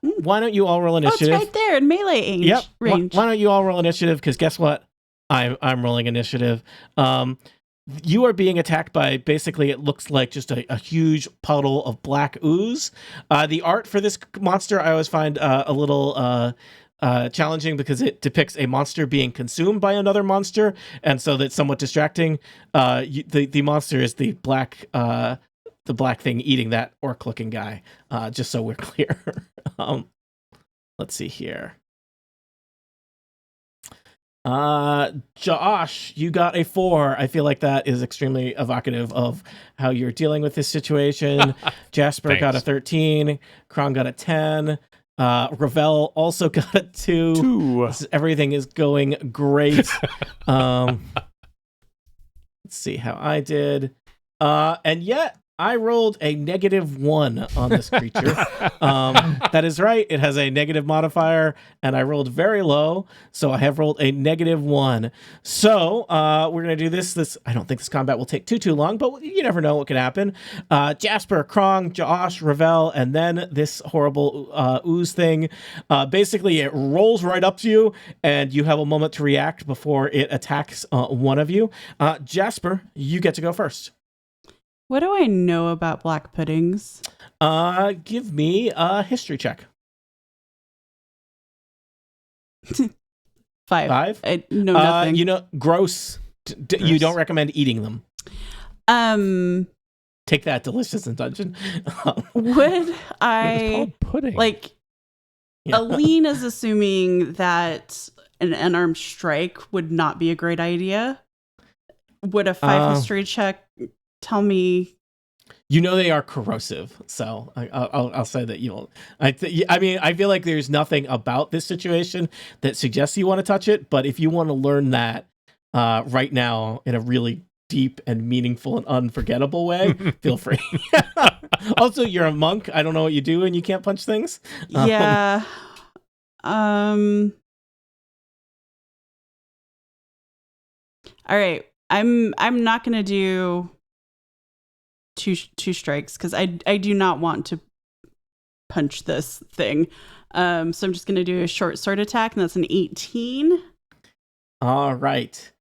[SPEAKER 2] Why don't you all roll initiative?
[SPEAKER 5] Oh, it's right there in melee
[SPEAKER 2] Yep.
[SPEAKER 5] range.
[SPEAKER 2] Why don't you all roll initiative? Because guess what? I'm rolling initiative. You are being attacked by basically, it looks like just a huge puddle of black ooze. The art for this monster I always find a little challenging because it depicts a monster being consumed by another monster, and so that's somewhat distracting. The monster is the black thing eating that orc-looking guy. Just so we're clear. Let's see here. Josh, you got a 4. I feel like that is extremely evocative of how you're dealing with this situation. Jasper got a 13. Krong got a 10. Revelle also got a 2. Everything is going great. Let's see how I did. And yet I rolled a -1 on this creature. That is right. It has a negative modifier, and I rolled very low, so I have rolled a -1. So we're going to do this. I don't think this combat will take too long, but you never know what can happen. Jasper, Krong, Josh, Revelle, and then this horrible ooze thing. Basically, it rolls right up to you, and you have a moment to react before it attacks one of you. Jasper, you get to go first.
[SPEAKER 5] What do I know about black puddings?
[SPEAKER 2] Give me a history check.
[SPEAKER 5] 5. I know nothing.
[SPEAKER 2] Gross. You don't recommend eating them. Take that, Delicious in Dungeon.
[SPEAKER 5] Would I
[SPEAKER 6] It's called pudding.
[SPEAKER 5] Aline is assuming that an unarmed strike would not be a great idea. Would a 5 history check tell me?
[SPEAKER 2] They are corrosive, so I'll say that you won't. I feel like there's nothing about this situation that suggests you want to touch it, but if you want to learn that right now in a really deep and meaningful and unforgettable way, feel free. Also, you're a monk. I don't know what you do and you can't punch things.
[SPEAKER 5] Yeah. All right. I'm not gonna do two strikes because I do not want to punch this thing. So I'm just gonna do a short sword attack, and that's an 18.
[SPEAKER 2] All right.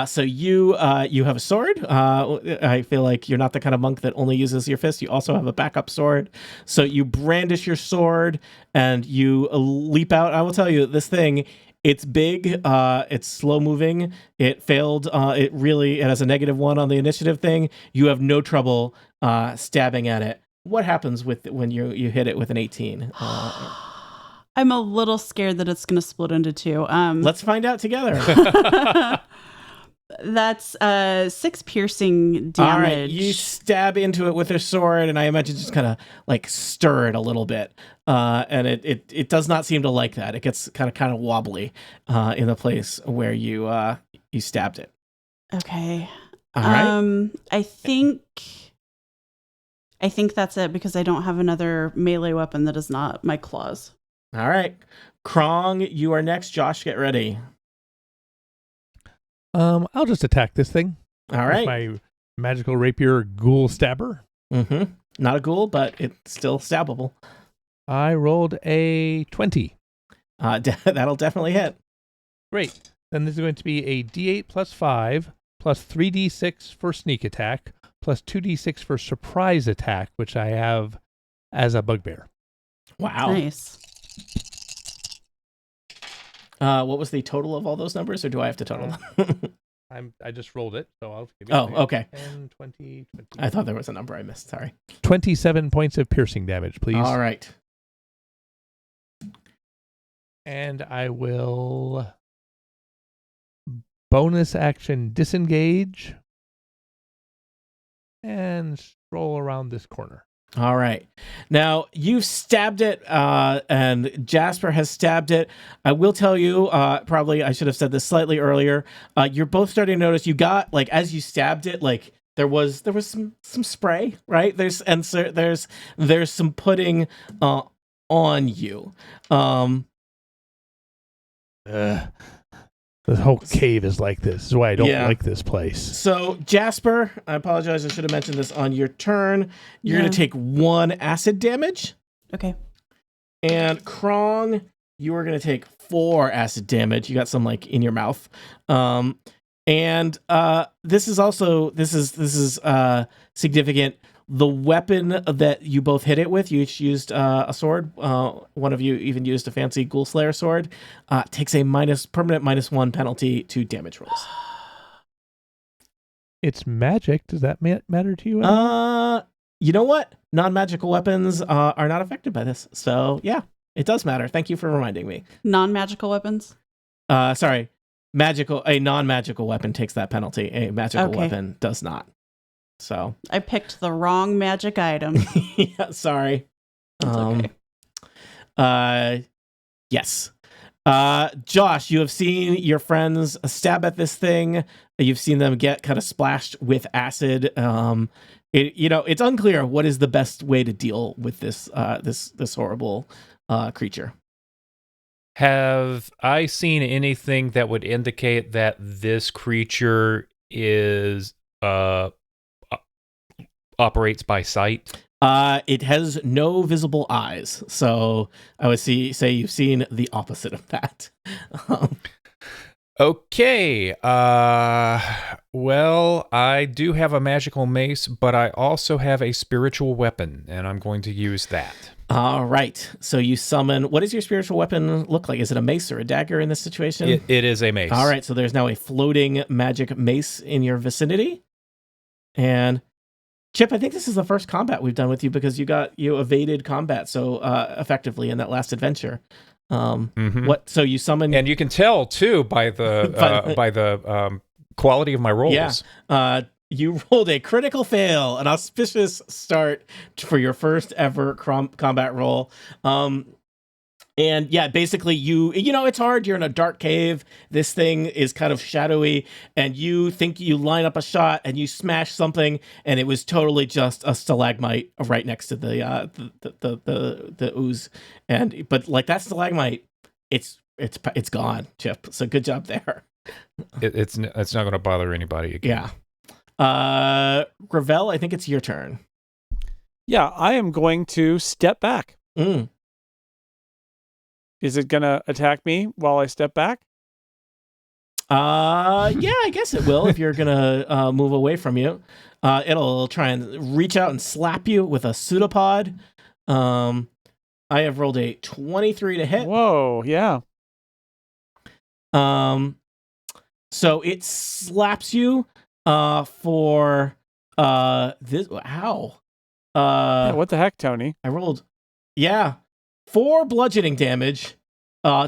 [SPEAKER 2] So you have a sword. I feel like you're not the kind of monk that only uses your fist. You also have a backup sword. So you brandish your sword and you leap out. I will tell you, this thing, it's big. It's slow moving. It failed. It has a -1 on the initiative thing. You have no trouble stabbing at it. What happens when you hit it with an 18?
[SPEAKER 5] I'm a little scared that it's going to split into 2.
[SPEAKER 2] Let's find out together.
[SPEAKER 5] That's 6 piercing damage.
[SPEAKER 2] All right, you stab into it with your sword, and I imagine just kind of stir it a little bit, and it does not seem to like that. It gets kind of wobbly in the place where you stabbed it.
[SPEAKER 5] Okay.
[SPEAKER 2] All right.
[SPEAKER 5] I think that's it because I don't have another melee weapon that is not my claws.
[SPEAKER 2] All right, Krong, you are next. Josh, get ready.
[SPEAKER 6] I'll just attack this thing.
[SPEAKER 2] All right.
[SPEAKER 6] With my magical rapier ghoul stabber.
[SPEAKER 2] Mm-hmm. Not a ghoul, but it's still stabbable.
[SPEAKER 6] I rolled a 20.
[SPEAKER 2] That'll definitely hit.
[SPEAKER 6] Great. Then this is going to be a D8 plus 5 plus 3D6 for sneak attack plus 2d6 for surprise attack, which I have as a bugbear.
[SPEAKER 2] Wow.
[SPEAKER 5] Nice.
[SPEAKER 2] What was the total of all those numbers, or do I have to total them?
[SPEAKER 6] I just rolled it, so I'll give
[SPEAKER 2] Oh, okay.
[SPEAKER 6] 10, 20, 20.
[SPEAKER 2] I thought there was a number I missed. Sorry.
[SPEAKER 6] 27 points of piercing damage, please.
[SPEAKER 2] All right.
[SPEAKER 6] And I will bonus action disengage and stroll around this corner.
[SPEAKER 2] All right. Now, you've stabbed it, and Jasper has stabbed it. I will tell you, probably I should have said this slightly earlier. You're both starting to notice you got, like, as you stabbed it, like, there was some spray, right? There's some pudding on you.
[SPEAKER 6] The whole cave is like this. This is why I don't like this place.
[SPEAKER 2] So, Jasper, I apologize. I should have mentioned this on your turn. You're going to take 1 acid damage.
[SPEAKER 5] Okay.
[SPEAKER 2] And Krong, you are going to take 4 acid damage. You got some, like, in your mouth. And this is significant. The weapon that you both hit it with, you each used a sword. One of you even used a fancy Ghoul Slayer sword. Takes a permanent -1 penalty to damage rolls.
[SPEAKER 6] It's magic. Does that matter to you?
[SPEAKER 2] You know what? Non-magical weapons are not affected by this. So yeah, it does matter. Thank you for reminding me.
[SPEAKER 5] Non-magical weapons?
[SPEAKER 2] Sorry. A non-magical weapon takes that penalty. A magical weapon does not. So
[SPEAKER 5] I picked the wrong magic item.
[SPEAKER 2] yeah, sorry.
[SPEAKER 5] It's okay.
[SPEAKER 2] Yes. Josh, you have seen your friends stab at this thing. You've seen them get kind of splashed with acid. It's unclear what is the best way to deal with this horrible creature.
[SPEAKER 3] Have I seen anything that would indicate that this creature is operates by sight?
[SPEAKER 2] It has no visible eyes, so I would say you've seen the opposite of that.
[SPEAKER 3] Okay. Well, I do have a magical mace, but I also have a spiritual weapon, and I'm going to use that.
[SPEAKER 2] All right. So you summon. What does your spiritual weapon look like? Is it a mace or a dagger in this situation?
[SPEAKER 3] It is a mace.
[SPEAKER 2] All right. So there's now a floating magic mace in your vicinity, and Chip, I think this is the first combat we've done with you because you evaded combat so effectively in that last adventure. So you summon,
[SPEAKER 3] and you can tell too by the quality of my rolls.
[SPEAKER 2] Yeah. You rolled a critical fail, an auspicious start for your first ever combat roll. And yeah, basically it's hard. You're in a dark cave. This thing is kind of shadowy, and you think you line up a shot and you smash something, and it was totally just a stalagmite right next to the ooze. But like that stalagmite, it's gone, Chip. So good job there.
[SPEAKER 3] It's not going to bother anybody again.
[SPEAKER 2] Yeah. Revelle, I think it's your turn.
[SPEAKER 4] Yeah, I am going to step back. Is it going to attack me while I step back?
[SPEAKER 2] Yeah, I guess it will if you're going to move away from you. It'll try and reach out and slap you with a pseudopod. I have rolled a 23 to hit.
[SPEAKER 4] Whoa, yeah.
[SPEAKER 2] So it slaps you for this. Ow.
[SPEAKER 4] Yeah, what the heck, Tony?
[SPEAKER 2] I rolled 4 bludgeoning damage,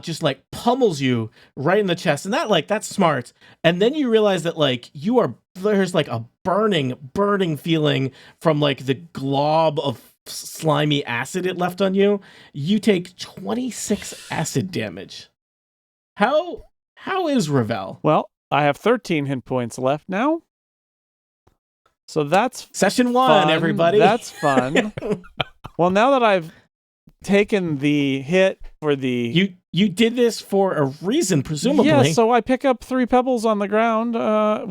[SPEAKER 2] just like pummels you right in the chest, and that's smart. And then you realize that there's like a burning feeling from like the glob of slimy acid it left on you. You take 26 acid damage. How is Revelle?
[SPEAKER 4] Well, I have 13 hit points left now. So that's
[SPEAKER 2] session 1,
[SPEAKER 4] fun.
[SPEAKER 2] Everybody.
[SPEAKER 4] That's fun. Well, now that I've taken the hit for the...
[SPEAKER 2] You did this for a reason, presumably.
[SPEAKER 4] Yeah, so I pick up 3 pebbles on the ground,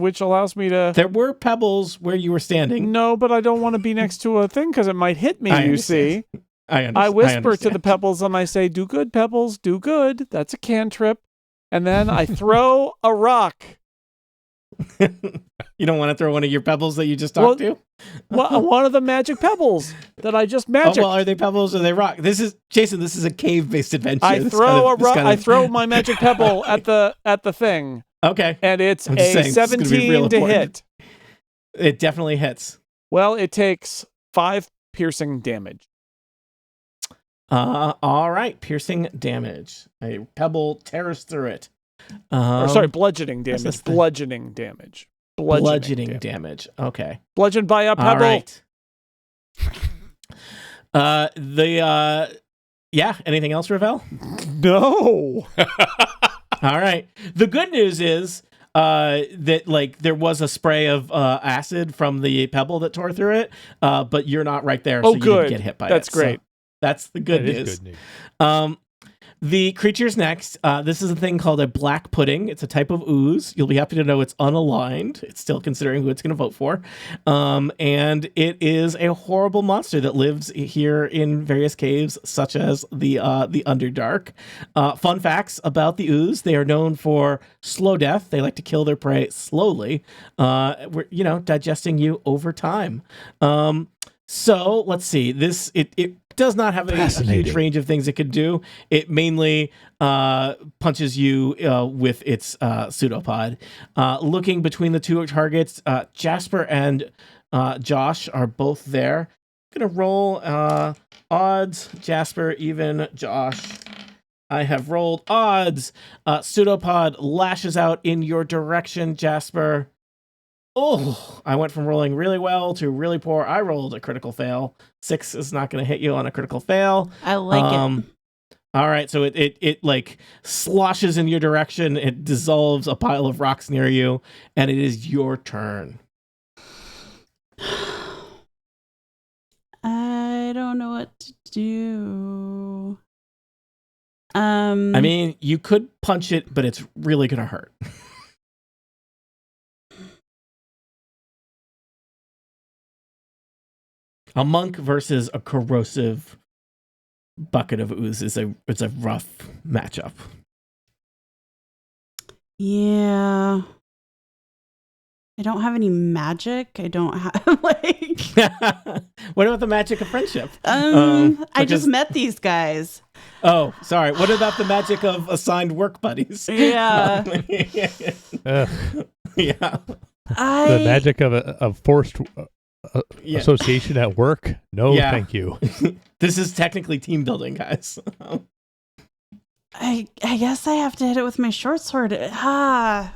[SPEAKER 4] which allows me to...
[SPEAKER 2] There were pebbles where you were standing.
[SPEAKER 4] No, but I don't want to be next to a thing because it might hit me, you see. I whisper to the pebbles and I say, do good, pebbles, do good. That's a cantrip. And then I throw a rock
[SPEAKER 2] You don't want to throw one of your pebbles that you just talked to?
[SPEAKER 4] One of the magic pebbles that I just magic.
[SPEAKER 2] Oh, well, are they pebbles or are they rock? This is Jason. This is a cave-based adventure.
[SPEAKER 4] I throw my magic pebble at the thing.
[SPEAKER 2] Okay,
[SPEAKER 4] and it's
[SPEAKER 2] I'm just
[SPEAKER 4] a
[SPEAKER 2] saying,
[SPEAKER 4] 17 to hit.
[SPEAKER 2] It definitely hits.
[SPEAKER 4] Well, it takes 5 piercing damage.
[SPEAKER 2] All right, piercing damage. A pebble tears through it.
[SPEAKER 4] Bludgeoning damage. Bludgeoning damage.
[SPEAKER 2] Bludgeoning damage. Okay.
[SPEAKER 4] Bludgeoned by a pebble.
[SPEAKER 2] All right. Anything else, Revelle?
[SPEAKER 4] No.
[SPEAKER 2] All right. The good news is that there was a spray of acid from the pebble that tore through it, but you're not right there, so you didn't get hit by it.
[SPEAKER 4] That's great.
[SPEAKER 2] So that's the good news.
[SPEAKER 6] Good news.
[SPEAKER 2] The creature's next. This is a thing called a black pudding. It's a type of ooze. You'll be happy to know it's unaligned. It's still considering who it's going to vote for. And it is a horrible monster that lives here in various caves, such as the Underdark. Fun facts about the ooze: they are known for slow death. They like to kill their prey slowly, digesting you over time. So let's see. It does not have a huge range of things it could do. It mainly punches you with its pseudopod. Looking between the two targets, Jasper and Josh are both there. I'm going to roll odds. Jasper, even. Josh. I have rolled odds. Pseudopod lashes out in your direction, Jasper. Oh, I went from rolling really well to really poor. I rolled a critical fail. 6 is not going to hit you on a critical fail.
[SPEAKER 5] I like it.
[SPEAKER 2] All right, so it sloshes in your direction. It dissolves a pile of rocks near you, and it is your turn.
[SPEAKER 5] I don't know what to do.
[SPEAKER 2] I mean, you could punch it, but it's really going to hurt. A monk versus a corrosive bucket of ooze is a rough matchup.
[SPEAKER 5] Yeah. I don't have any magic. I don't have
[SPEAKER 2] What about the magic of friendship?
[SPEAKER 5] I just met these guys.
[SPEAKER 2] Oh, sorry. What about the magic of assigned work buddies?
[SPEAKER 5] Yeah.
[SPEAKER 2] Yeah.
[SPEAKER 6] The magic of forced association at work? No, thank you.
[SPEAKER 2] This is technically team building, guys.
[SPEAKER 5] I guess I have to hit it with my short sword.
[SPEAKER 2] How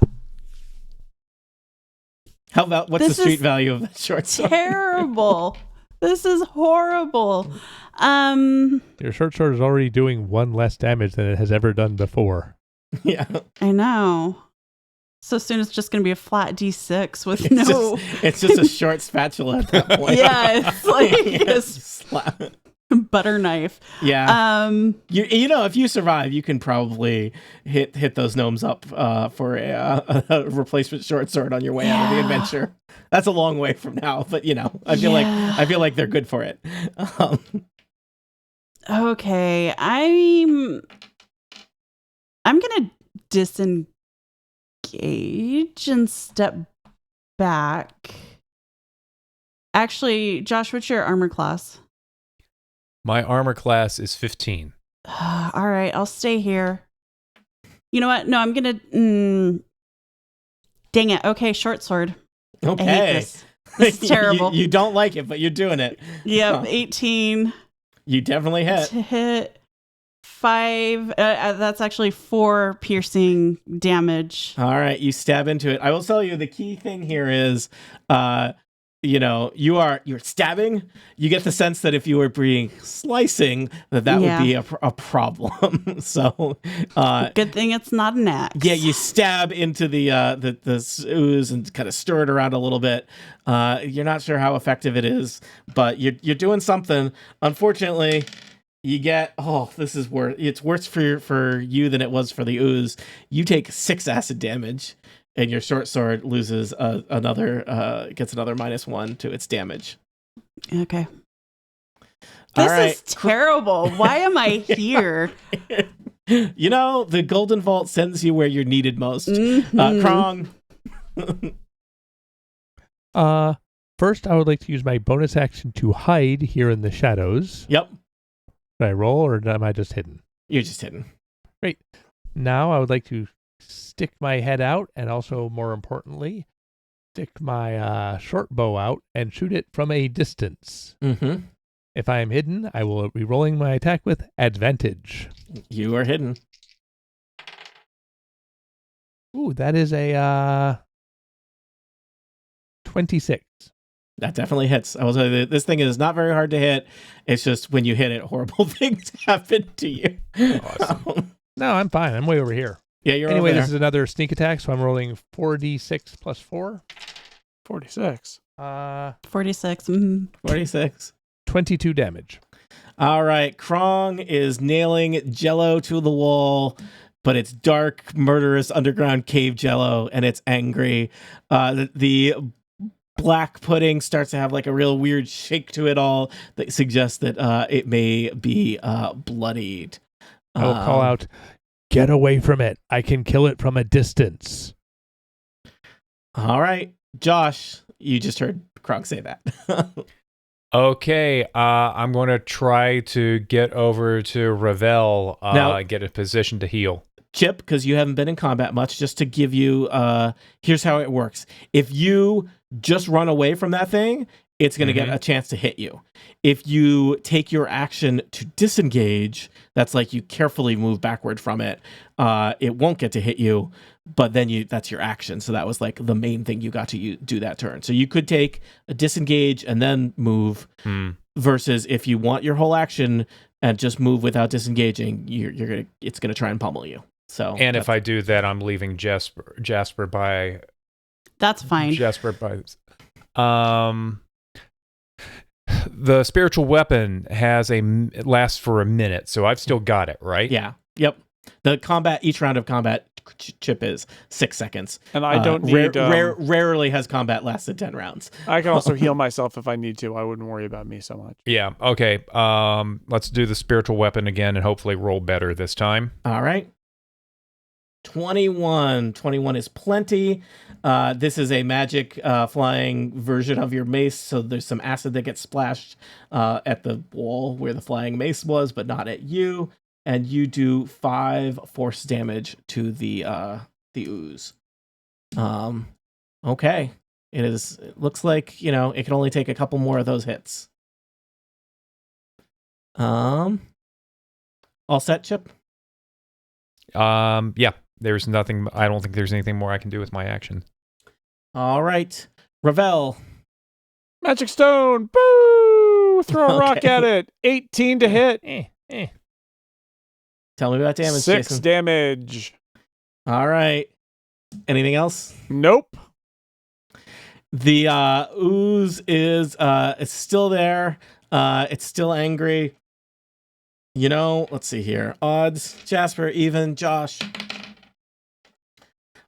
[SPEAKER 2] about what's the street value of that short sword?
[SPEAKER 5] Terrible. This is horrible.
[SPEAKER 6] Your short sword is already doing 1 less damage than it has ever done before.
[SPEAKER 2] Yeah.
[SPEAKER 5] I know. So soon it's just going to be a flat D6 with
[SPEAKER 2] it's just a short spatula at that point.
[SPEAKER 5] Yeah, it's like a butter knife.
[SPEAKER 2] Yeah. If you survive, you can probably hit those gnomes up for a replacement short sword on your way out of the adventure. That's a long way from now, but I feel like they're good for it.
[SPEAKER 5] Okay, I'm gonna disengage and step back. Actually, Josh, what's your armor class?
[SPEAKER 3] My armor class is 15.
[SPEAKER 5] All right, I'll stay here. You know what? No, I'm gonna. Dang it. Okay, short sword.
[SPEAKER 2] Okay.
[SPEAKER 5] I hate this. This is terrible.
[SPEAKER 2] You don't like it, but you're doing it.
[SPEAKER 5] Yep, 18.
[SPEAKER 2] You definitely hit.
[SPEAKER 5] To hit 5. That's actually 4 piercing damage.
[SPEAKER 2] All right, you stab into it. I will tell you the key thing here is, you're stabbing. You get the sense that if you were being slicing, that would be a problem. So,
[SPEAKER 5] good thing it's not an axe.
[SPEAKER 2] Yeah, you stab into the ooze and kind of stir it around a little bit. You're not sure how effective it is, but you're doing something. Unfortunately, you get this is worse. It's worse for you than it was for the ooze. You take 6 acid damage. And your short sword loses gets another -1 to its damage.
[SPEAKER 5] Okay. This is terrible. Why am I here?
[SPEAKER 2] The Golden Vault sends you where you're needed most.
[SPEAKER 5] Mm-hmm.
[SPEAKER 2] Krong.
[SPEAKER 6] First, I would like to use my bonus action to hide here in the shadows.
[SPEAKER 2] Yep.
[SPEAKER 6] Did I roll, or am I just hidden?
[SPEAKER 2] You're just hidden.
[SPEAKER 6] Great. Now I would like to stick my head out, and also, more importantly, stick my short bow out and shoot it from a distance.
[SPEAKER 2] Mm-hmm.
[SPEAKER 6] If I am hidden, I will be rolling my attack with advantage.
[SPEAKER 2] You are hidden.
[SPEAKER 6] Ooh, that is a 26.
[SPEAKER 2] That definitely hits. I will tell you, this thing is not very hard to hit. It's just when you hit it, horrible things happen to you.
[SPEAKER 3] Awesome.
[SPEAKER 6] No, I'm fine. I'm way over here.
[SPEAKER 2] Yeah, you're
[SPEAKER 6] Anyway,
[SPEAKER 2] over
[SPEAKER 6] this
[SPEAKER 2] there.
[SPEAKER 6] is another sneak attack, so I'm rolling 4d6 plus 4.
[SPEAKER 4] 46.
[SPEAKER 5] 46. Mm-hmm.
[SPEAKER 2] 46.
[SPEAKER 6] 22 damage.
[SPEAKER 2] All right. Krong is nailing Jello to the wall, but it's dark, murderous underground cave Jello, and it's angry. The black pudding starts to have like a real weird shake to it all that suggests that it may be bloodied.
[SPEAKER 6] I will call out, "Get away from it. I can kill it from a distance."
[SPEAKER 2] All right. Josh, you just heard Krong say that.
[SPEAKER 3] Okay, I'm going to try to get over to Revelle,
[SPEAKER 2] Now-
[SPEAKER 3] get a position to heal.
[SPEAKER 2] Chip, because you haven't been in combat much, just to give you, here's how it works. If you just run away from that thing, it's going to get a chance to hit you. If you take your action to disengage, that's like you carefully move backward from it, it won't get to hit you, but then that's your action. So that was like the main thing you got to do that turn. So you could take a disengage and then move, versus if you want your whole action and just move without disengaging, it's gonna try and pummel you. So,
[SPEAKER 3] And if I do that, I'm leaving Jasper by.
[SPEAKER 5] That's fine.
[SPEAKER 3] Jasper by. The spiritual weapon it lasts for a minute, so I've still got it, right?
[SPEAKER 2] yeah, yep. The combat, each round of combat, Chip is 6 seconds,
[SPEAKER 4] And I don't need...
[SPEAKER 2] rarely has combat lasted 10 rounds.
[SPEAKER 4] I can also heal myself if I need to. I wouldn't worry about me so much.
[SPEAKER 3] Yeah. Okay. Let's do the spiritual weapon again and hopefully roll better this time.
[SPEAKER 2] All right. 21 is plenty. This is a magic flying version of your mace, so there's some acid that gets splashed at the wall where the flying mace was, but not at you. And you do 5 force damage to the ooze. Okay. It looks like, it can only take a couple more of those hits. All set, Chip?
[SPEAKER 3] Yeah. There's nothing. I don't think there's anything more I can do with my action.
[SPEAKER 2] All right. Revelle.
[SPEAKER 4] Magic stone! Boo! Throw a rock
[SPEAKER 2] Okay.
[SPEAKER 4] at it. 18 to hit.
[SPEAKER 2] Tell me about damage,
[SPEAKER 4] 6
[SPEAKER 2] Jason.
[SPEAKER 4] damage.
[SPEAKER 2] All right. Anything else?
[SPEAKER 4] Nope.
[SPEAKER 2] The ooze is it's still there. It's still angry. Let's see here. Odds, Jasper, even, Josh.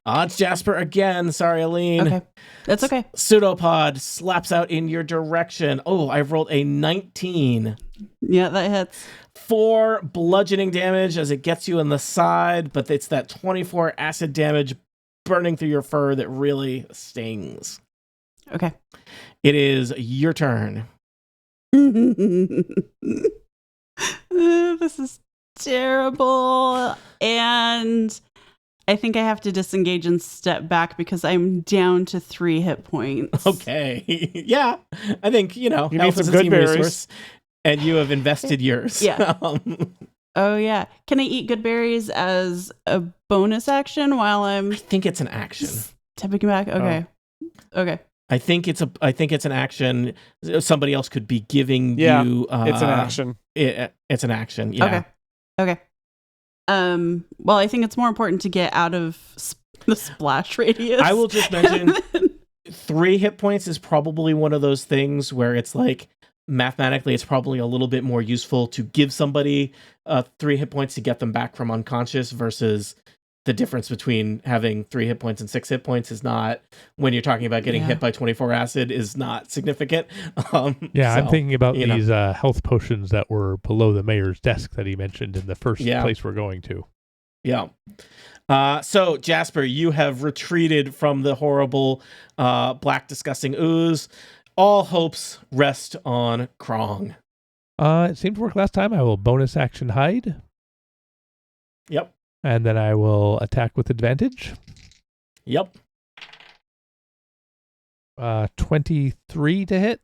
[SPEAKER 2] Odds, Jasper again. Sorry, Aline.
[SPEAKER 5] Okay. That's okay.
[SPEAKER 2] Pseudopod slaps out in your direction. Oh, I've rolled a 19.
[SPEAKER 5] Yeah, that hits.
[SPEAKER 2] 4 bludgeoning damage as it gets you in the side, but it's that 24 acid damage burning through your fur that really stings.
[SPEAKER 5] Okay.
[SPEAKER 2] It is your turn.
[SPEAKER 5] This is terrible. And I think I have to disengage and step back because I'm down to 3 hit points.
[SPEAKER 2] Okay. Yeah. I think,
[SPEAKER 4] need
[SPEAKER 2] health is
[SPEAKER 4] some
[SPEAKER 2] a
[SPEAKER 4] good
[SPEAKER 2] team
[SPEAKER 4] berries.
[SPEAKER 2] resource, and you have invested yours.
[SPEAKER 5] Yeah. Oh, yeah. Can I eat good berries as a bonus action while I'm
[SPEAKER 2] I think it's an action.
[SPEAKER 5] stepping back? Okay. Okay.
[SPEAKER 2] I think it's an action. Somebody else could be giving
[SPEAKER 4] Yeah,
[SPEAKER 2] you.
[SPEAKER 4] It's an action.
[SPEAKER 2] It's an action. Yeah.
[SPEAKER 5] Okay. Okay. Well, I think it's more important to get out of the splash radius.
[SPEAKER 2] I will just mention 3 hit points is probably one of those things where it's like mathematically it's probably a little bit more useful to give somebody 3 hit points to get them back from unconscious versus the difference between having 3 hit points and 6 hit points is not, when you're talking about getting hit by 24 acid, is not significant.
[SPEAKER 6] I'm thinking about these health potions that were below the mayor's desk that he mentioned in the first place we're going to.
[SPEAKER 2] Yeah. So Jasper, you have retreated from the horrible, black, disgusting ooze. All hopes rest on Krong.
[SPEAKER 6] It seemed to work last time. I will bonus action hide,
[SPEAKER 2] Yep.
[SPEAKER 6] and then I will attack with advantage.
[SPEAKER 2] Yep.
[SPEAKER 6] 23 to hit.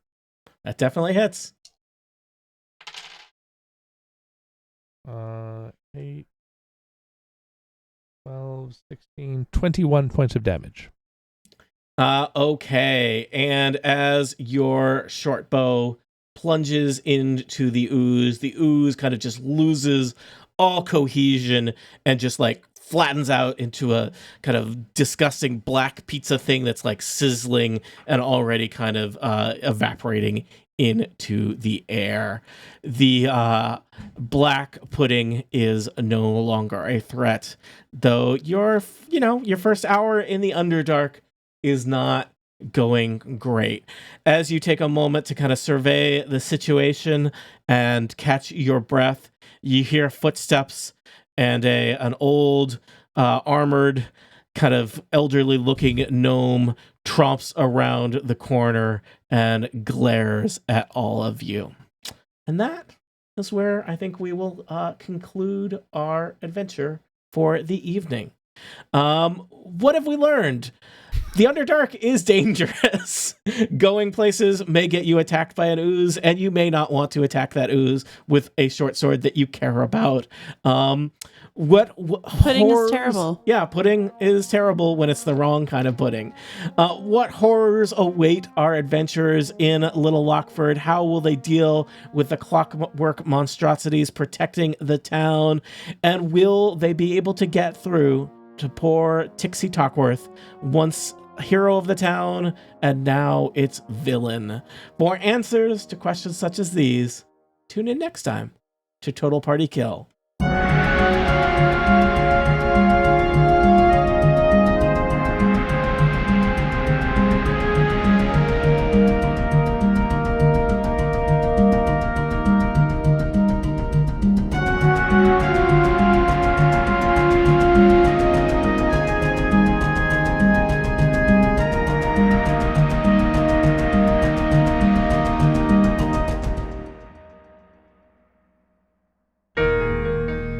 [SPEAKER 2] That definitely hits.
[SPEAKER 6] 8, 12, 16, 21 points of damage.
[SPEAKER 2] Okay. And as your short bow plunges into the ooze kind of just loses all cohesion and just like flattens out into a kind of disgusting black pizza thing that's like sizzling and already kind of evaporating into the air. The black pudding is no longer a threat, though your first hour in the Underdark is not going great. As you take a moment to kind of survey the situation and catch your breath, you hear footsteps and an old armored kind of elderly looking gnome tromps around the corner and glares at all of you. And that is where I think we will conclude our adventure for the evening. What have we learned? The Underdark is dangerous. Going places may get you attacked by an ooze, and you may not want to attack that ooze with a short sword that you care about. What
[SPEAKER 5] Pudding
[SPEAKER 2] horrors,
[SPEAKER 5] is terrible.
[SPEAKER 2] Yeah, pudding is terrible when it's the wrong kind of pudding. What horrors await our adventurers in Little Lockford? How will they deal with the clockwork monstrosities protecting the town? And will they be able to get through to poor Tixie Talkworth, once hero of the town and now its villain? For answers to questions such as these, tune in next time to Total Party Kill.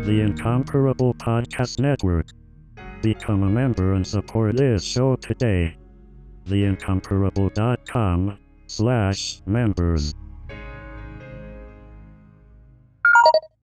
[SPEAKER 7] The Incomparable Podcast Network. Become a member and support this show today. theincomparable.com/members